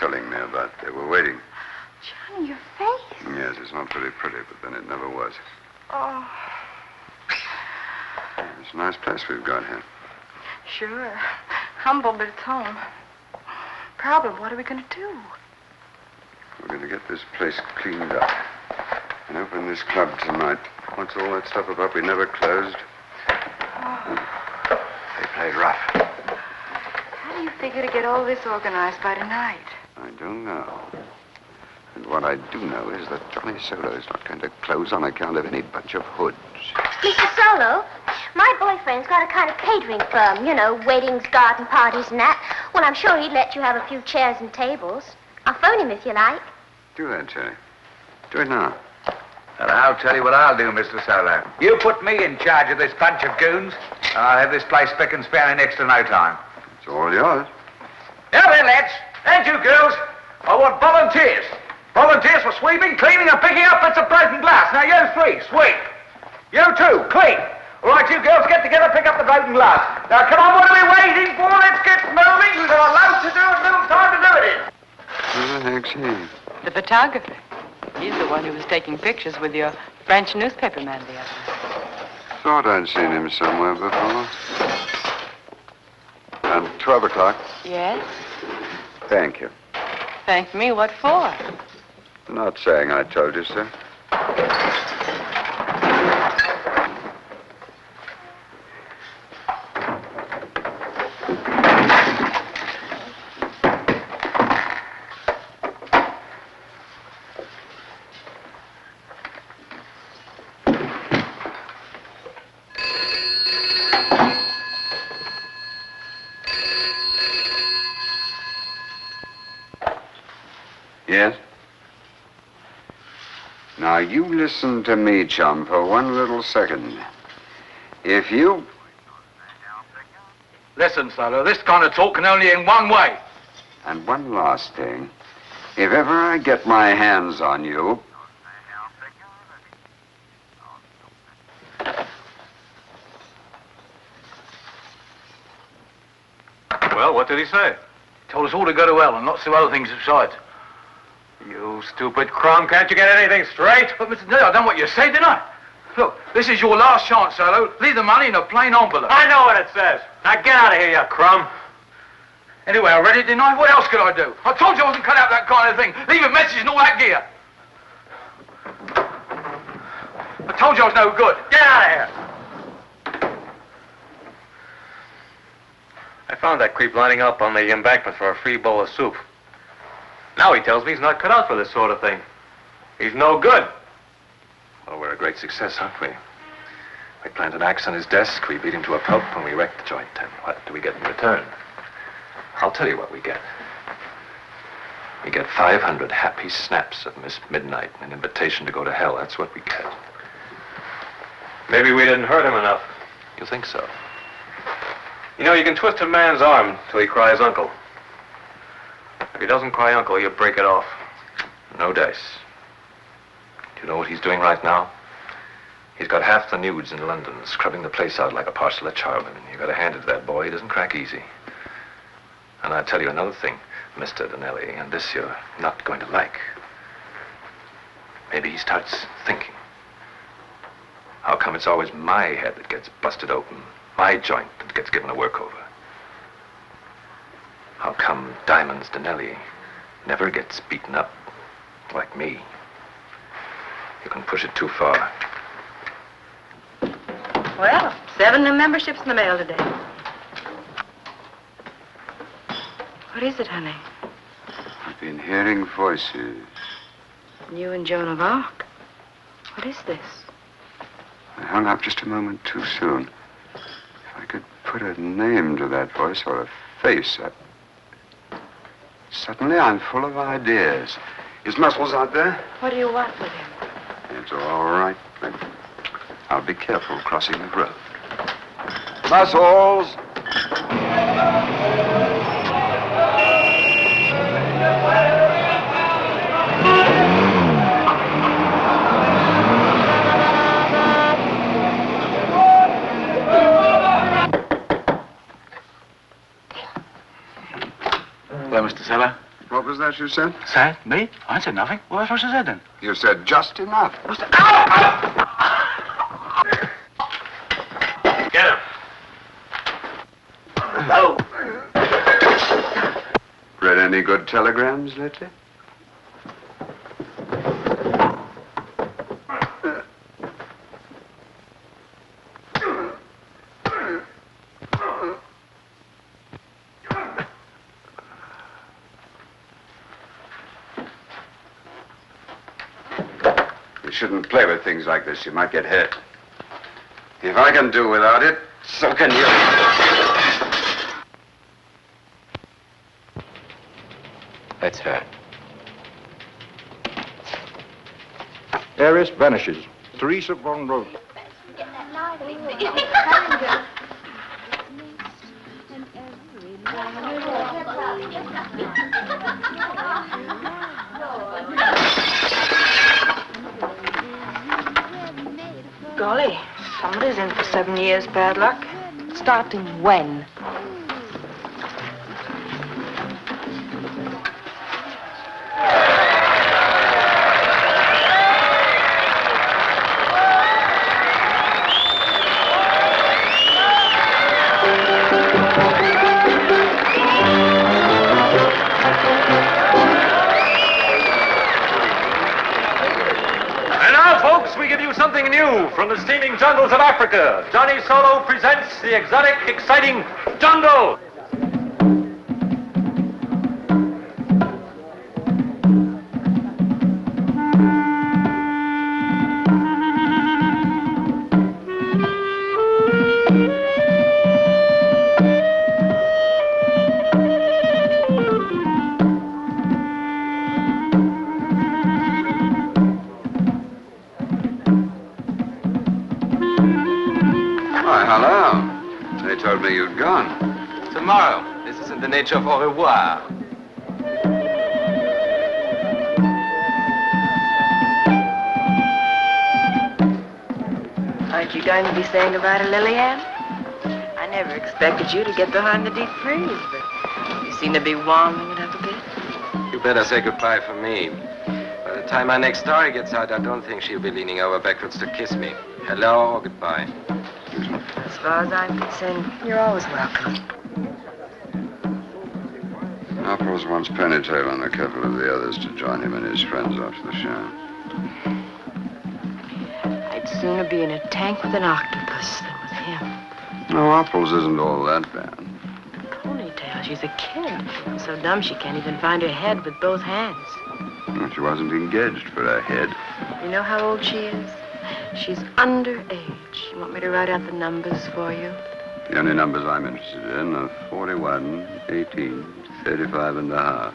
telling me about. They were waiting. Johnny, your face. Yes, it's not very pretty, but then it never was. Oh, It's a nice place we've got here. sure. Humble, but it's home. Problem, what are we going to do? We're going to get this place cleaned up and open this club tonight. Once all that stuff about we never closed. They played rough. How do you figure to get all this organized by tonight? I don't know. And what I do know is that Johnny Solo is not going to close on account of any bunch of hoods. Mr. Solo, my boyfriend's got a kind of catering firm, you know, weddings, garden parties and that. Well, I'm sure he'd let you have a few chairs and tables. I'll phone him if you like. Do that, Johnny. Do it now. And I'll tell you what I'll do, Mr. Solo. You put me in charge of this bunch of goons, and I'll have this place spick and span in next to no time. It's all yours. Now then, lads, and you girls, I want volunteers. Volunteers for sweeping, cleaning, and picking up bits of broken glass. Now, you three, sweep. You two, clean. All right, you girls, get together, pick up the broken glass. Now, come on, what are we waiting for? Let's get moving. We've got a lot to do and little time to do it in. Who the heck's he? The photographer. He's the one who was taking pictures with your French newspaper man the other night. Thought I'd seen him somewhere before. And 12 o'clock. Yes? Thank you. Thank me. What for? Not saying I told you so. Yes? Now, you listen to me, chum, for one little second. If you... Listen, Solo, this kind of talk can only end one way. And one last thing. If ever I get my hands on you... Well, what did he say? Told us all to go to hell and lots of other things besides. You stupid crumb, can't you get anything straight? But, Mr. Nelly, I done what you said, didn't I? Look, this is your last chance, Solo. Leave the money in a plain envelope. I know what it says. Now get out of here, you crumb. Anyway, I read it, didn't I? What else could I do? I told you I wasn't cut out that kind of thing. Leave a message and all that gear. I told you I was no good. Get out of here. I found that creep lining up on the embankment for a free bowl of soup. Now he tells me he's not cut out for this sort of thing. He's no good. Well, we're a great success, aren't we? We planted an axe on his desk, we beat him to a pulp, and we wrecked the joint. And what do we get in return? I'll tell you what we get. We get 500 happy snaps of Miss Midnight, an invitation to go to hell. That's what we get. Maybe we didn't hurt him enough. You think so? You know, you can twist a man's arm till he cries uncle. If he doesn't cry uncle, you break it off. No dice. Do you know what he's doing right now? He's got half the nudes in London, scrubbing the place out like a parcel of charwomen. You gotta hand it to that boy. He doesn't crack easy. And I'll tell you another thing, Mr. Donnelly, and this you're not going to like. Maybe he starts thinking. How come it's always my head that gets busted open, my joint that gets given a workover? How come Diamonds Donnelly never gets beaten up like me? You can push it too far. Well, 7 new memberships in the mail today. What is it, honey? I've been hearing voices. You and Joan of Arc. What is this? I hung up just a moment too soon. If I could put a name to that voice or a face, Suddenly I'm full of ideas. Is Muscles out there? What do you want with him? It's all right, then. I'll be careful crossing the road. Muscles! Hello, Mr. Seller. What was that? that you said? Said? Me? I ain't said nothing. What was I said then? You said just enough. Get him. Oh. Read any good telegrams lately? You shouldn't play with things like this. You might get hurt. If I can do without it, so can you. That's her. Heiress vanishes. Teresa von Rosen. Golly, somebody's in for 7 years bad luck. Starting when? Something new from the steaming jungles of Africa. Johnny Solo presents the exotic, exciting jungle. Told me you'd gone. Tomorrow. This is in the nature of au revoir. Aren't you going to be saying goodbye to Lillian? I never expected you to get behind the deep freeze, but you seem to be warming it up a bit. You better say goodbye for me. By the time my next story gets out, I don't think she'll be leaning over backwards to kiss me. Hello or goodbye. As far as I'm concerned, you're always welcome. Apples wants Pennytail and a couple of the others to join him and his friends after the show. I'd sooner be in a tank with an octopus than with him. No, Apples isn't all that bad. Ponytail, she's a kid. So dumb she can't even find her head with both hands. Well, she wasn't engaged for her head. You know how old she is? She's underage. You want me to write out the numbers for you? The only numbers I'm interested in are 41, 18, 35 and a half.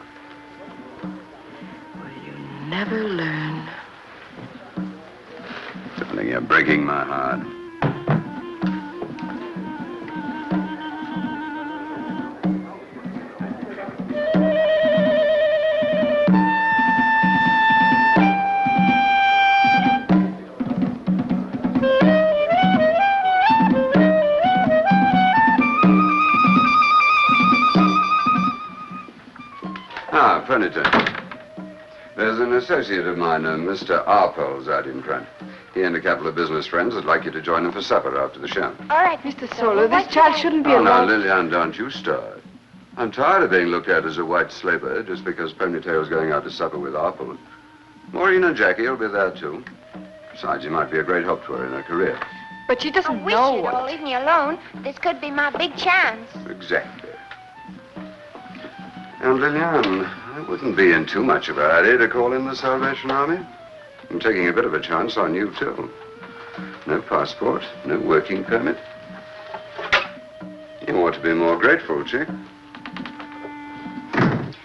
Will you never learn? Darling, you're breaking my heart. Pennytail. There's an associate of mine, Mr. Arpels, out in front. He and a couple of business friends would like you to join them for supper after the show. All right, Mr. Solo, this child shouldn't be allowed. Now, allowed. Lillian, don't you start. I'm tired of being looked at as a white slaver just because Pennytail's going out to supper with Arpels. Maureen and Jackie will be there, too. Besides, he might be a great help to her in her career. But she doesn't I wish know you'd what... all leave me alone. This could be my big chance. Exactly. And Lillian, I wouldn't be in too much of a hurry to call in the Salvation Army. I'm taking a bit of a chance on you, too. No passport, no working permit. You ought to be more grateful, chick.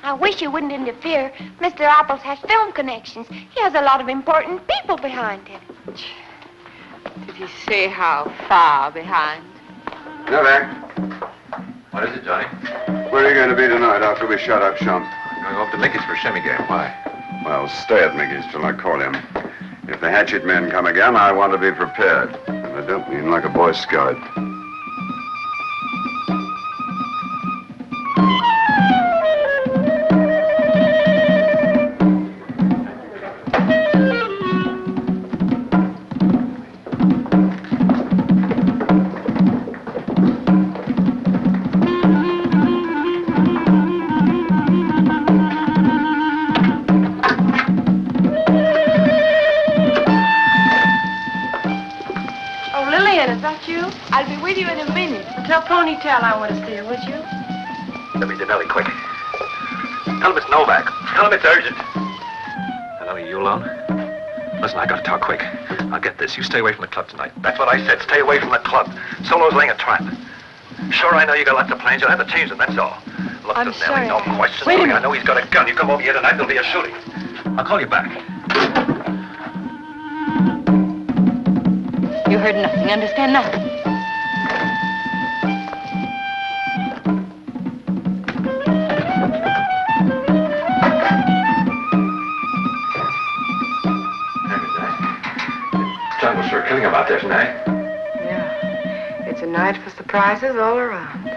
I wish you wouldn't interfere. Mr. Apples has film connections. He has a lot of important people behind him. Did he say how far behind? Novak, What is it, Johnny? where are you going to be tonight after we shut up shop? Going off to Mickey's for a shimmy game. Why? Well, stay at Mickey's till I call him. If the hatchet men come again, I want to be prepared. And I don't mean like a Boy Scout. you? I'll be with you in a minute. Tell Ponytail I want to see her, would you? Let me Denelli, quick. Tell him it's Novak. Tell him it's urgent. Denelli, you alone? Listen, I gotta talk quick. I'll get this. You stay away from the club tonight. That's what I said. Stay away from the club. Solo's laying a trap. Sure, I know you got lots of plans. You'll have to change them, that's all. Look, I'm Denelli, sorry. no question. Wait a minute. I know he's got a gun. You come over here tonight, there'll be a shooting. I'll call you back. You heard nothing, understand nothing. Jungle's sure killing about this night. Yeah. It's a night for surprises all around.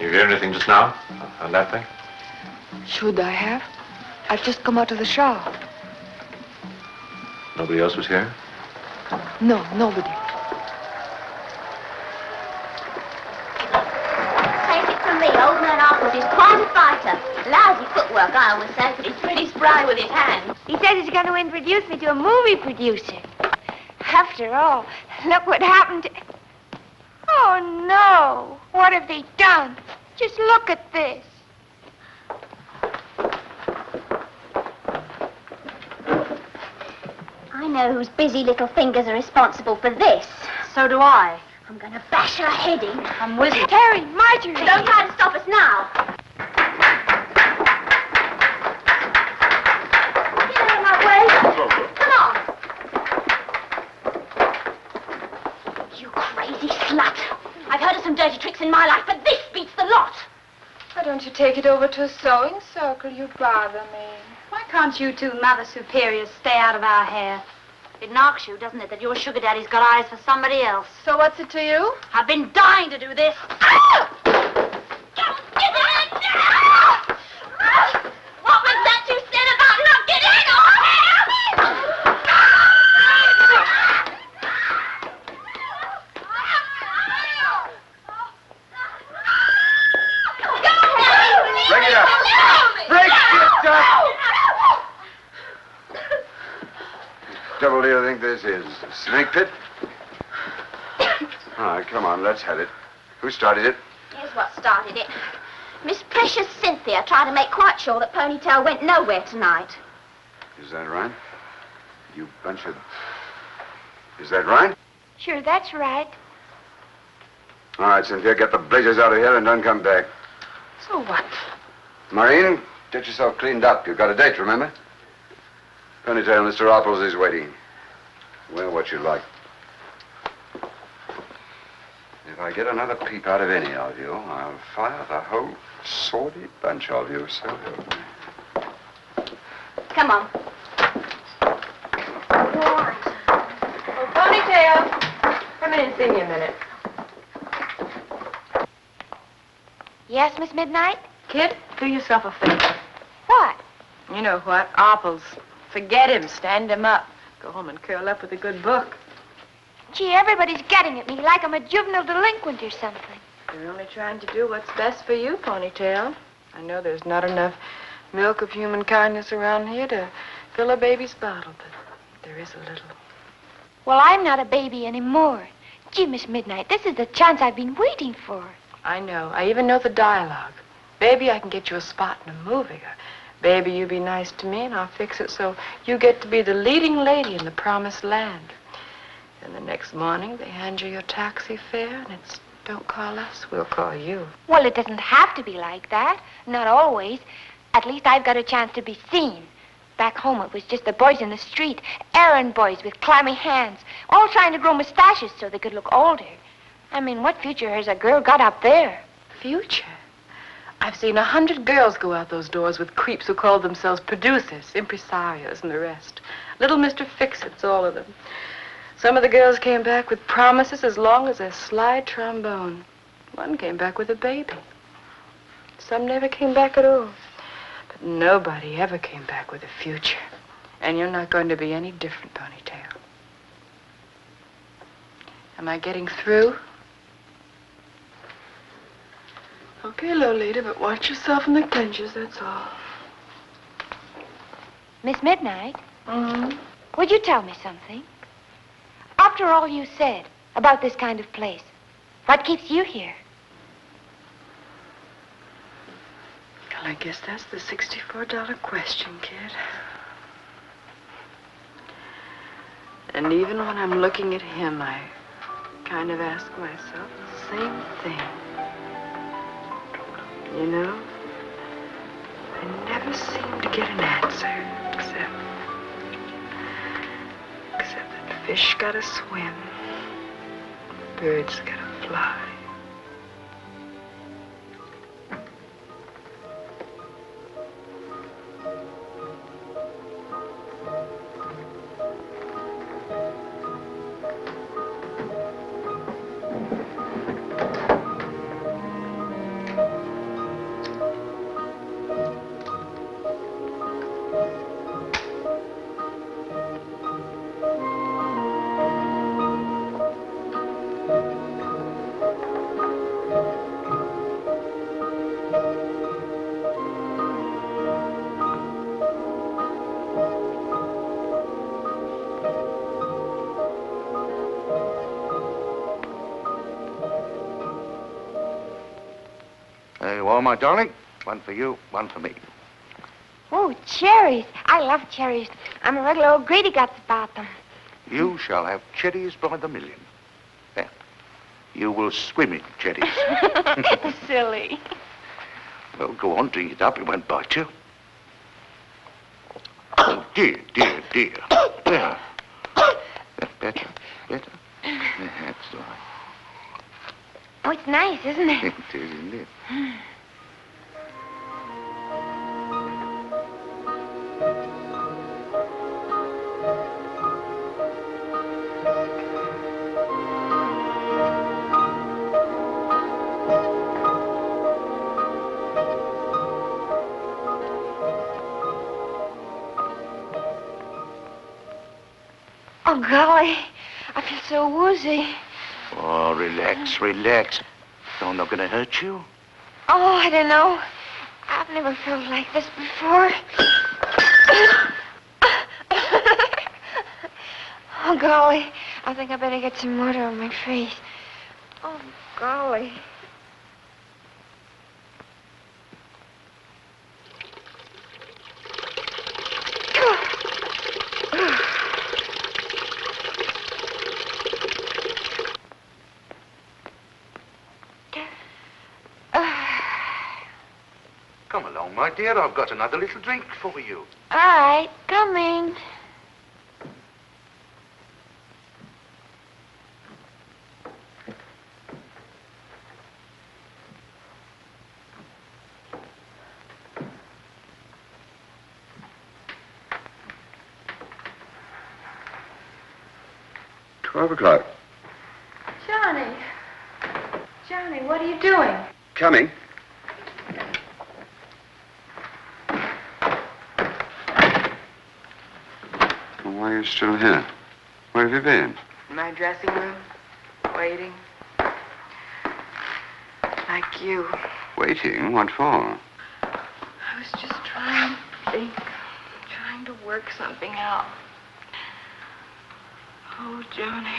You hear anything just now on that thing? Should I have? I've just come out of the shower. Nobody else was here? No, nobody. Take it from me, old man Apples is quite a fighter. Lousy footwork, I always say, but he's pretty spry with his hands. He said he's going to introduce me to a movie producer. After all, look what happened to... Oh, no. What have they done? Just look at this. I know whose busy little fingers are responsible for this. So do I. I'm going to bash her head in. I'm with you. Terry, Marjorie. Don't try to stop us now. Get out of my way. Come on. You crazy slut. I've heard of some dirty tricks in my life, but this beats the lot. Why don't you take it over to a sewing circle? You bother me. Why can't you two Mother Superiors stay out of our hair? It knocks you, doesn't it, that your sugar daddy's got eyes for somebody else? So what's it to you? I've been dying to do this. What was that you said about not getting our hair? Break it up. Break it up. Devil do you think this is? A snake pit? All right, come on, let's have it. Who started it? Here's what started it. Miss Precious Cynthia tried to make quite sure that Ponytail went nowhere tonight. Is that right? You bunch of... Is that right? Sure, that's right. All right, Cynthia, get the blazers out of here and don't come back. So what? Maureen, get yourself cleaned up. You've got a date, remember? Ponytail, Mr. Apples is waiting. Well, what you like. If I get another peep out of any of you, I'll fire the whole sordid bunch of you, so help me. Come on. Oh, Ponytail. Come in and see me a minute. Yes, Miss Midnight? Kid, do yourself a favor. What? You know what? Apples. Forget him. Stand him up. Go home and curl up with a good book. Gee, everybody's getting at me like I'm a juvenile delinquent or something. You're only trying to do what's best for you, Ponytail. I know there's not enough milk of human kindness around here to fill a baby's bottle, but there is a little. Well, I'm not a baby anymore. Gee, Miss Midnight, this is the chance I've been waiting for. I know. I even know the dialogue. Baby, I can get you a spot in a movie. Or, baby, you be nice to me and I'll fix it so you get to be the leading lady in the promised land. And the next morning, they hand you your taxi fare and it's, don't call us, we'll call you. Well, it doesn't have to be like that. Not always. At least I've got a chance to be seen. Back home, it was just the boys in the street, errand boys with clammy hands, all trying to grow mustaches so they could look older. I mean, what future has a girl got up there? Future? I've seen 100 girls go out those doors with creeps who called themselves producers, impresarios, and the rest. Little Mr. Fix-Its, all of them. Some of the girls came back with promises as long as a slide trombone. One came back with a baby. Some never came back at all. But nobody ever came back with a future. And you're not going to be any different, Ponytail. Am I getting through? Okay, Lolita, but watch yourself in the clinches, that's all. Miss Midnight, Mm-hmm. would you tell me something? After all you said about this kind of place, what keeps you here? Well, I guess that's the $64 question, kid. And even when I'm looking at him, I kind of ask myself the same thing. You know, I never seem to get an answer, except that fish gotta swim, birds gotta fly. There you are, my darling. One for you, one for me. Oh, cherries. I love cherries. I'm a regular old greedy guts about them. You shall have cherries by the million. There. You will swim in cherries. Silly. Well, go on, drink it up. It won't bite you. Oh, dear, dear, dear. There. Better, better. That's all right. Oh, it's nice, isn't it? It is, isn't it? Oh, golly. I feel so woozy. Oh, relax, relax. I'm not going to hurt you. Oh, I don't know. I've never felt like this before. Oh, golly. I think I better get some water on my face. Oh, golly. Come along, my dear. I've got another little drink for you. All right, coming. $12. Johnny. Johnny, what are you doing? Coming. Well, why are you still here? Where have you been? In my dressing room, waiting. Like you. Waiting? What for? I was just trying to think, trying to work something out. Oh, Johnny,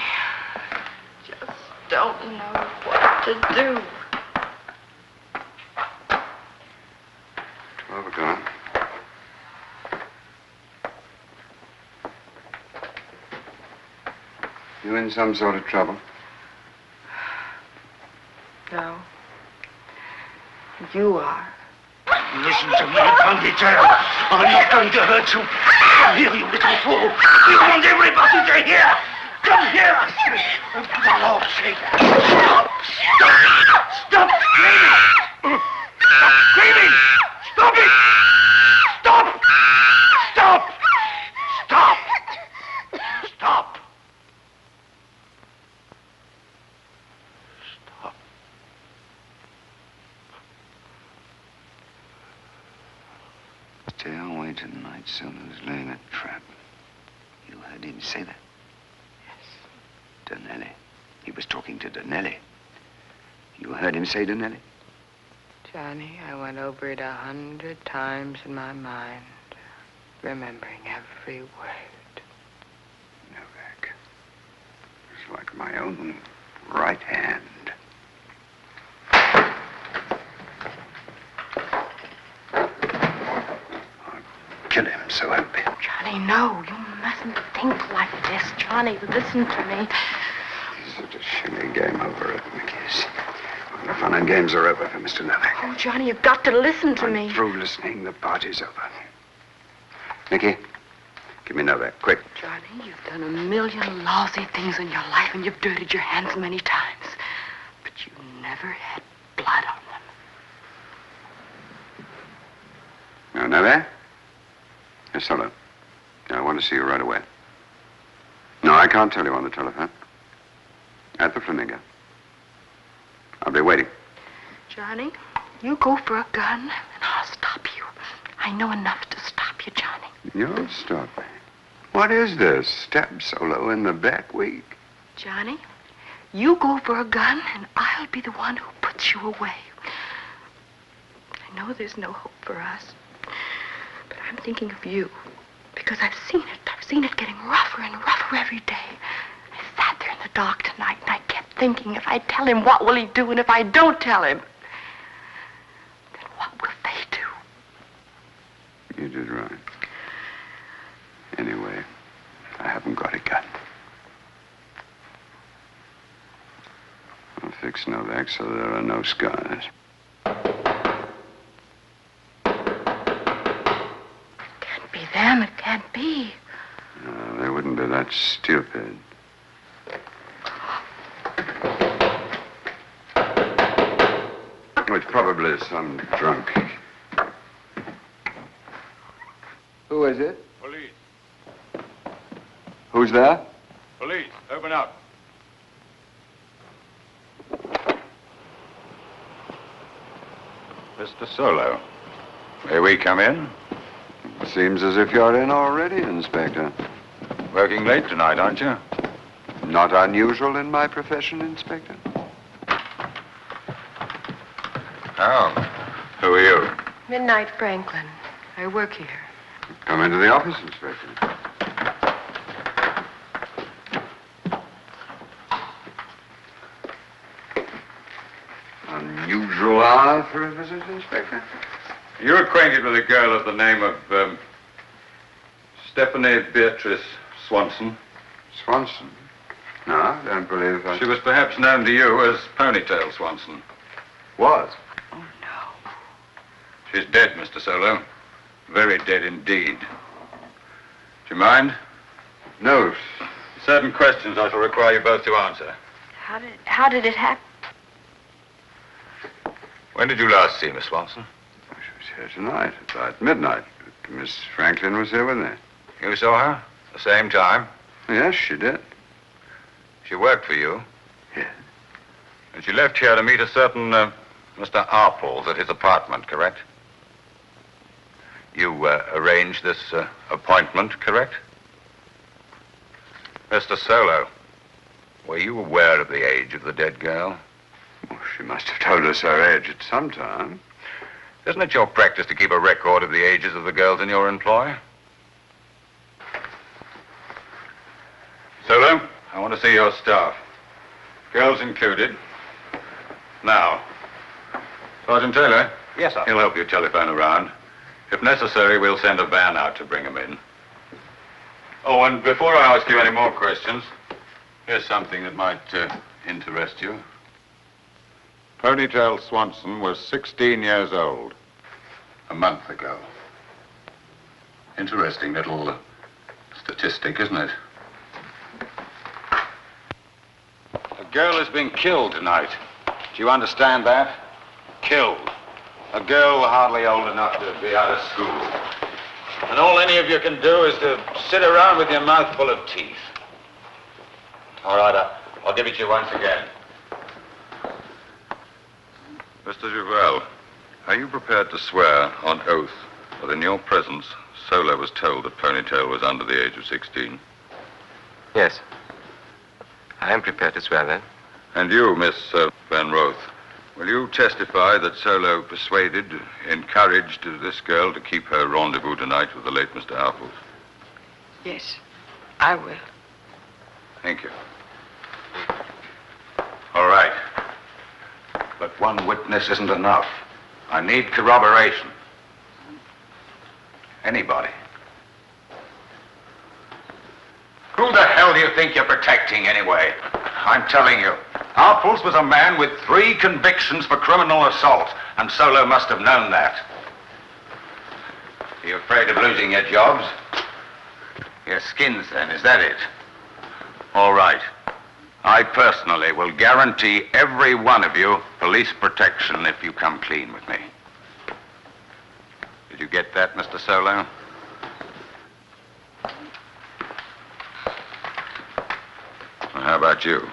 just don't know what to do. 12 o'clock. You in some sort of trouble? No. You are. Listen to me, Punky Tail. I'm not going to hurt you. Come here, you little fool. We want everybody to hear. Come here, I say. For Lord's sake. Stop! Stop screaming! Stop screaming! Stop it! Stop! Stop! Stop! Stop! Stay away tonight. Someone's laying a trap. You heard him say that? Yes. Donnelly. He He was talking to Donnelly. You heard him say Donnelly? Johnny, I went over it 100 times in my mind, remembering every word. Novak. It's like my own right hand. Kill him, so help me. Johnny, no, you mustn't think like this. Johnny, listen to me. Such a shilly game over it, Mickey's. Well, the fun and games are over for Mr. Novak. Oh, Johnny, you've got to listen to me. I'm through listening. The party's over. Mickey, give me Novak, quick. Johnny, you've done a million lousy things in your life, and you've dirtied your hands many times. But you never had blood on them. No, Novak? Yes, hello. I want to see you right away. No, I can't tell you on the telephone. At the Flamingo. I'll be waiting. Johnny, you go for a gun, and I'll stop you. I know enough to stop you, Johnny. You'll stop me. What is this? Step solo in the back week? Johnny, you go for a gun, and I'll be the one who puts you away. I know there's no hope for us, but I'm thinking of you, because I've seen it. I've seen it getting rougher and rougher every day. I sat there in the dark tonight, and I kept thinking, if I tell him, what will he do? And if I don't tell him, then what will they do? You did right. Anyway, I haven't got a gun. I'll fix Novak so there are no scars. Can't be them. It can't be. No, they wouldn't be that stupid. It's probably some drunk. Who is it? Police. Who's there? Police, open up. Mr. Solo. May we come in? Seems as if you're in already, Inspector. Working late tonight, aren't you? Not unusual in my profession, Inspector. Oh. Who are you? Midnight Franklin. I work here. Come into the office, Inspector. Unusual hour for a visit, Inspector? You're acquainted with a girl of the name of, Stephanie Beatrice Swanson? Swanson? No, I don't believe I... She was perhaps known to you as Ponytail Swanson. Was? Oh, no. She's dead, Mr. Solo. Very dead indeed. Do you mind? No. Certain questions I shall require you both to answer. How did it happen? When did you last see Miss Swanson? She was here tonight, about midnight. Miss Franklin was here with me. You saw her? The same time? Yes, she did. She worked for you? Yes. And she left here to meet a certain Mr. Arples at his apartment, correct? You arranged this appointment, correct? Mr. Solo, were you aware of the age of the dead girl? Well, she must have told us her age at some time. Isn't it your practice to keep a record of the ages of the girls in your employ? Solo, I want to see your staff. Girls included. Now, Sergeant Taylor? Yes, sir. He'll help you telephone around. If necessary, we'll send a van out to bring them in. Oh, and before I ask you any more questions, here's something that might interest you. Ponytail Swanson was 16 years old. A month ago. Interesting little statistic, isn't it? A girl has been killed tonight. Do you understand that? Killed. A girl hardly old enough to be out of school. And all any of you can do is to sit around with your mouth full of teeth. All right, I'll give it to you once again. Mr. Duval, are you prepared to swear on oath that in your presence, Solo was told that Ponytail was under the age of 16? Yes. I am prepared to swear that. And you, Miss Van Roth, will you testify that Solo persuaded, encouraged this girl to keep her rendezvous tonight with the late Mr. Apples? Yes, I will. Thank you. All right. But one witness isn't enough. I need corroboration. Anybody. Who the hell do you think you're protecting, anyway? I'm telling you, Apples was a man with 3 convictions for criminal assault, and Solo must have known that. Are you afraid of losing your jobs? Your skins, then, is that it? All right. I personally will guarantee every one of you police protection if you come clean with me. Did you get that, Mr. Solo? Well, how about you?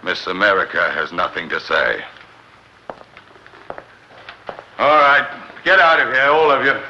Miss America has nothing to say. All right, get out of here, all of you.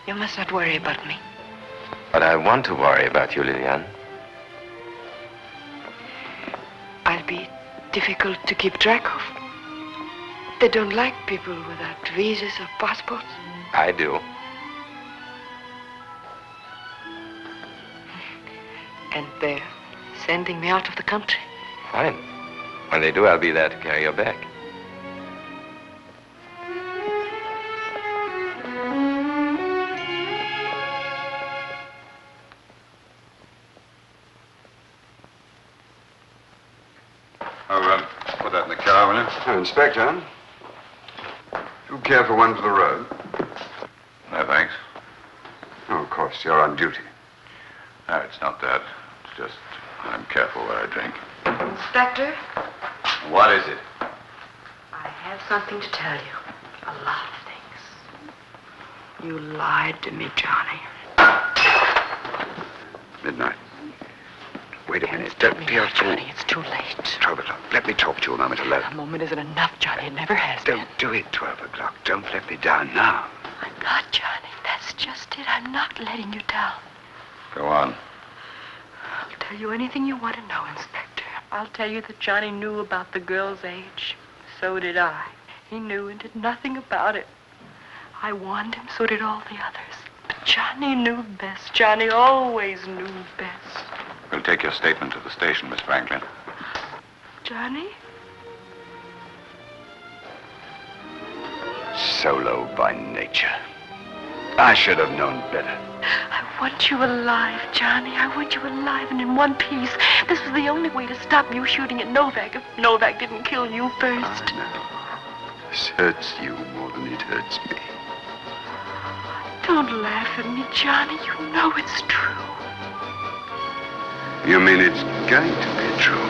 You must not worry about me. But I want to worry about you, Lillian. I'll be difficult to keep track of. They don't like people without visas or passports. I do. And they're sending me out of the country. Fine. When they do, I'll be there to carry your bag. Put that in the car, will you? Oh, Inspector. Do you care for one to the road? No, thanks. Oh, of course, you're on duty. No, it's not that. It's just I'm careful what I drink. Inspector, What is it? I have something to tell you. A lot of things. You lied to me, Johnny. Midnight. Wait a minute. Don't be a fool. Johnny, it's too late. 12 o'clock. Let me talk to you a moment alone. A moment isn't enough, Johnny. It never has been. Don't do it, 12 o'clock. Don't let me down now. I'm not, Johnny. That's just it. I'm not letting you down. Go on. I'll tell you anything you want to know, Inspector. I'll tell you that Johnny knew about the girl's age. So did I. He knew and did nothing about it. I warned him, so did all the others. But Johnny knew best. Johnny always knew best. We'll take your statement to the station, Miss Franklin. Johnny? Solo by nature. I should have known better. I want you alive, Johnny. I want you alive and in one piece. This was the only way to stop you shooting at Novak if Novak didn't kill you first. This hurts you more than it hurts me. Don't laugh at me, Johnny. You know it's true. You mean it's going to be true?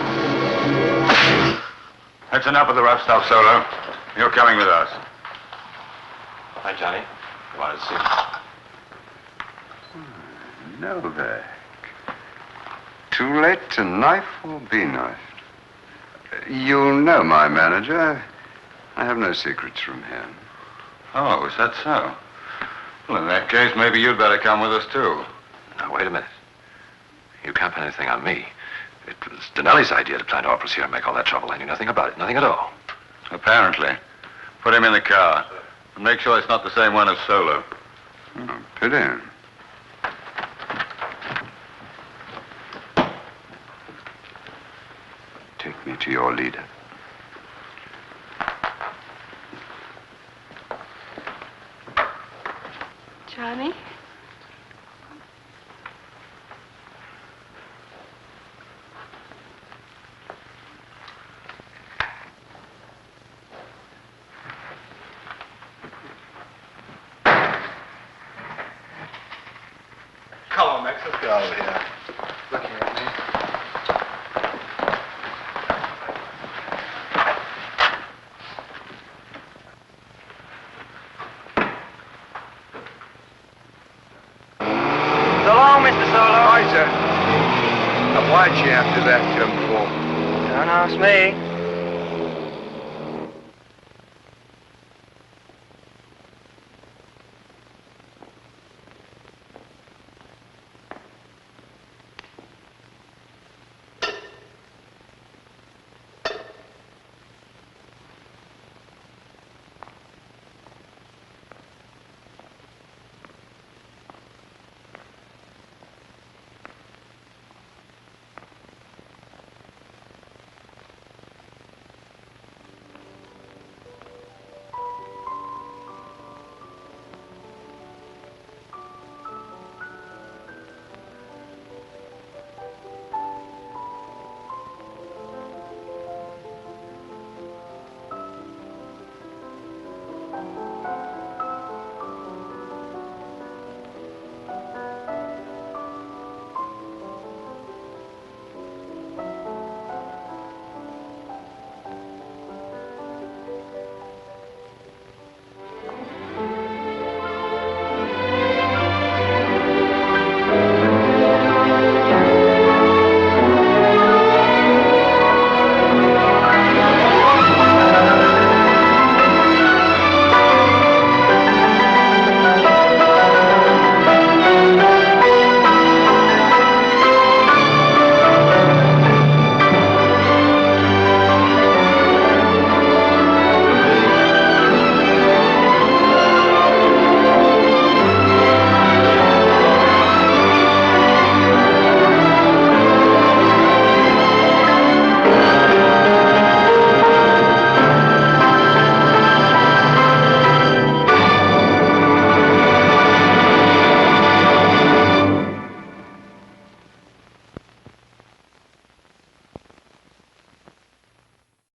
That's enough of the rough stuff, Solo. You're coming with us. Hi, Johnny. You wanted to see me? Novak. Too late to knife or be knifed. You know my manager. I have no secrets from him. Oh, is that so? Well, in that case, maybe you'd better come with us, too. Now, wait a minute. You can't pin anything on me. It was Donnelly's idea to plant offers here and make all that trouble. I knew nothing about it, nothing at all. Apparently. Put him in the car. And make sure it's not the same one as Solo. Oh, pity. Take me to your leader. Johnny? Come on, Get over here. Looking at me. So long, Mr. Solo. Right, sir. Now, why'd you have to do that to him for? Don't ask me.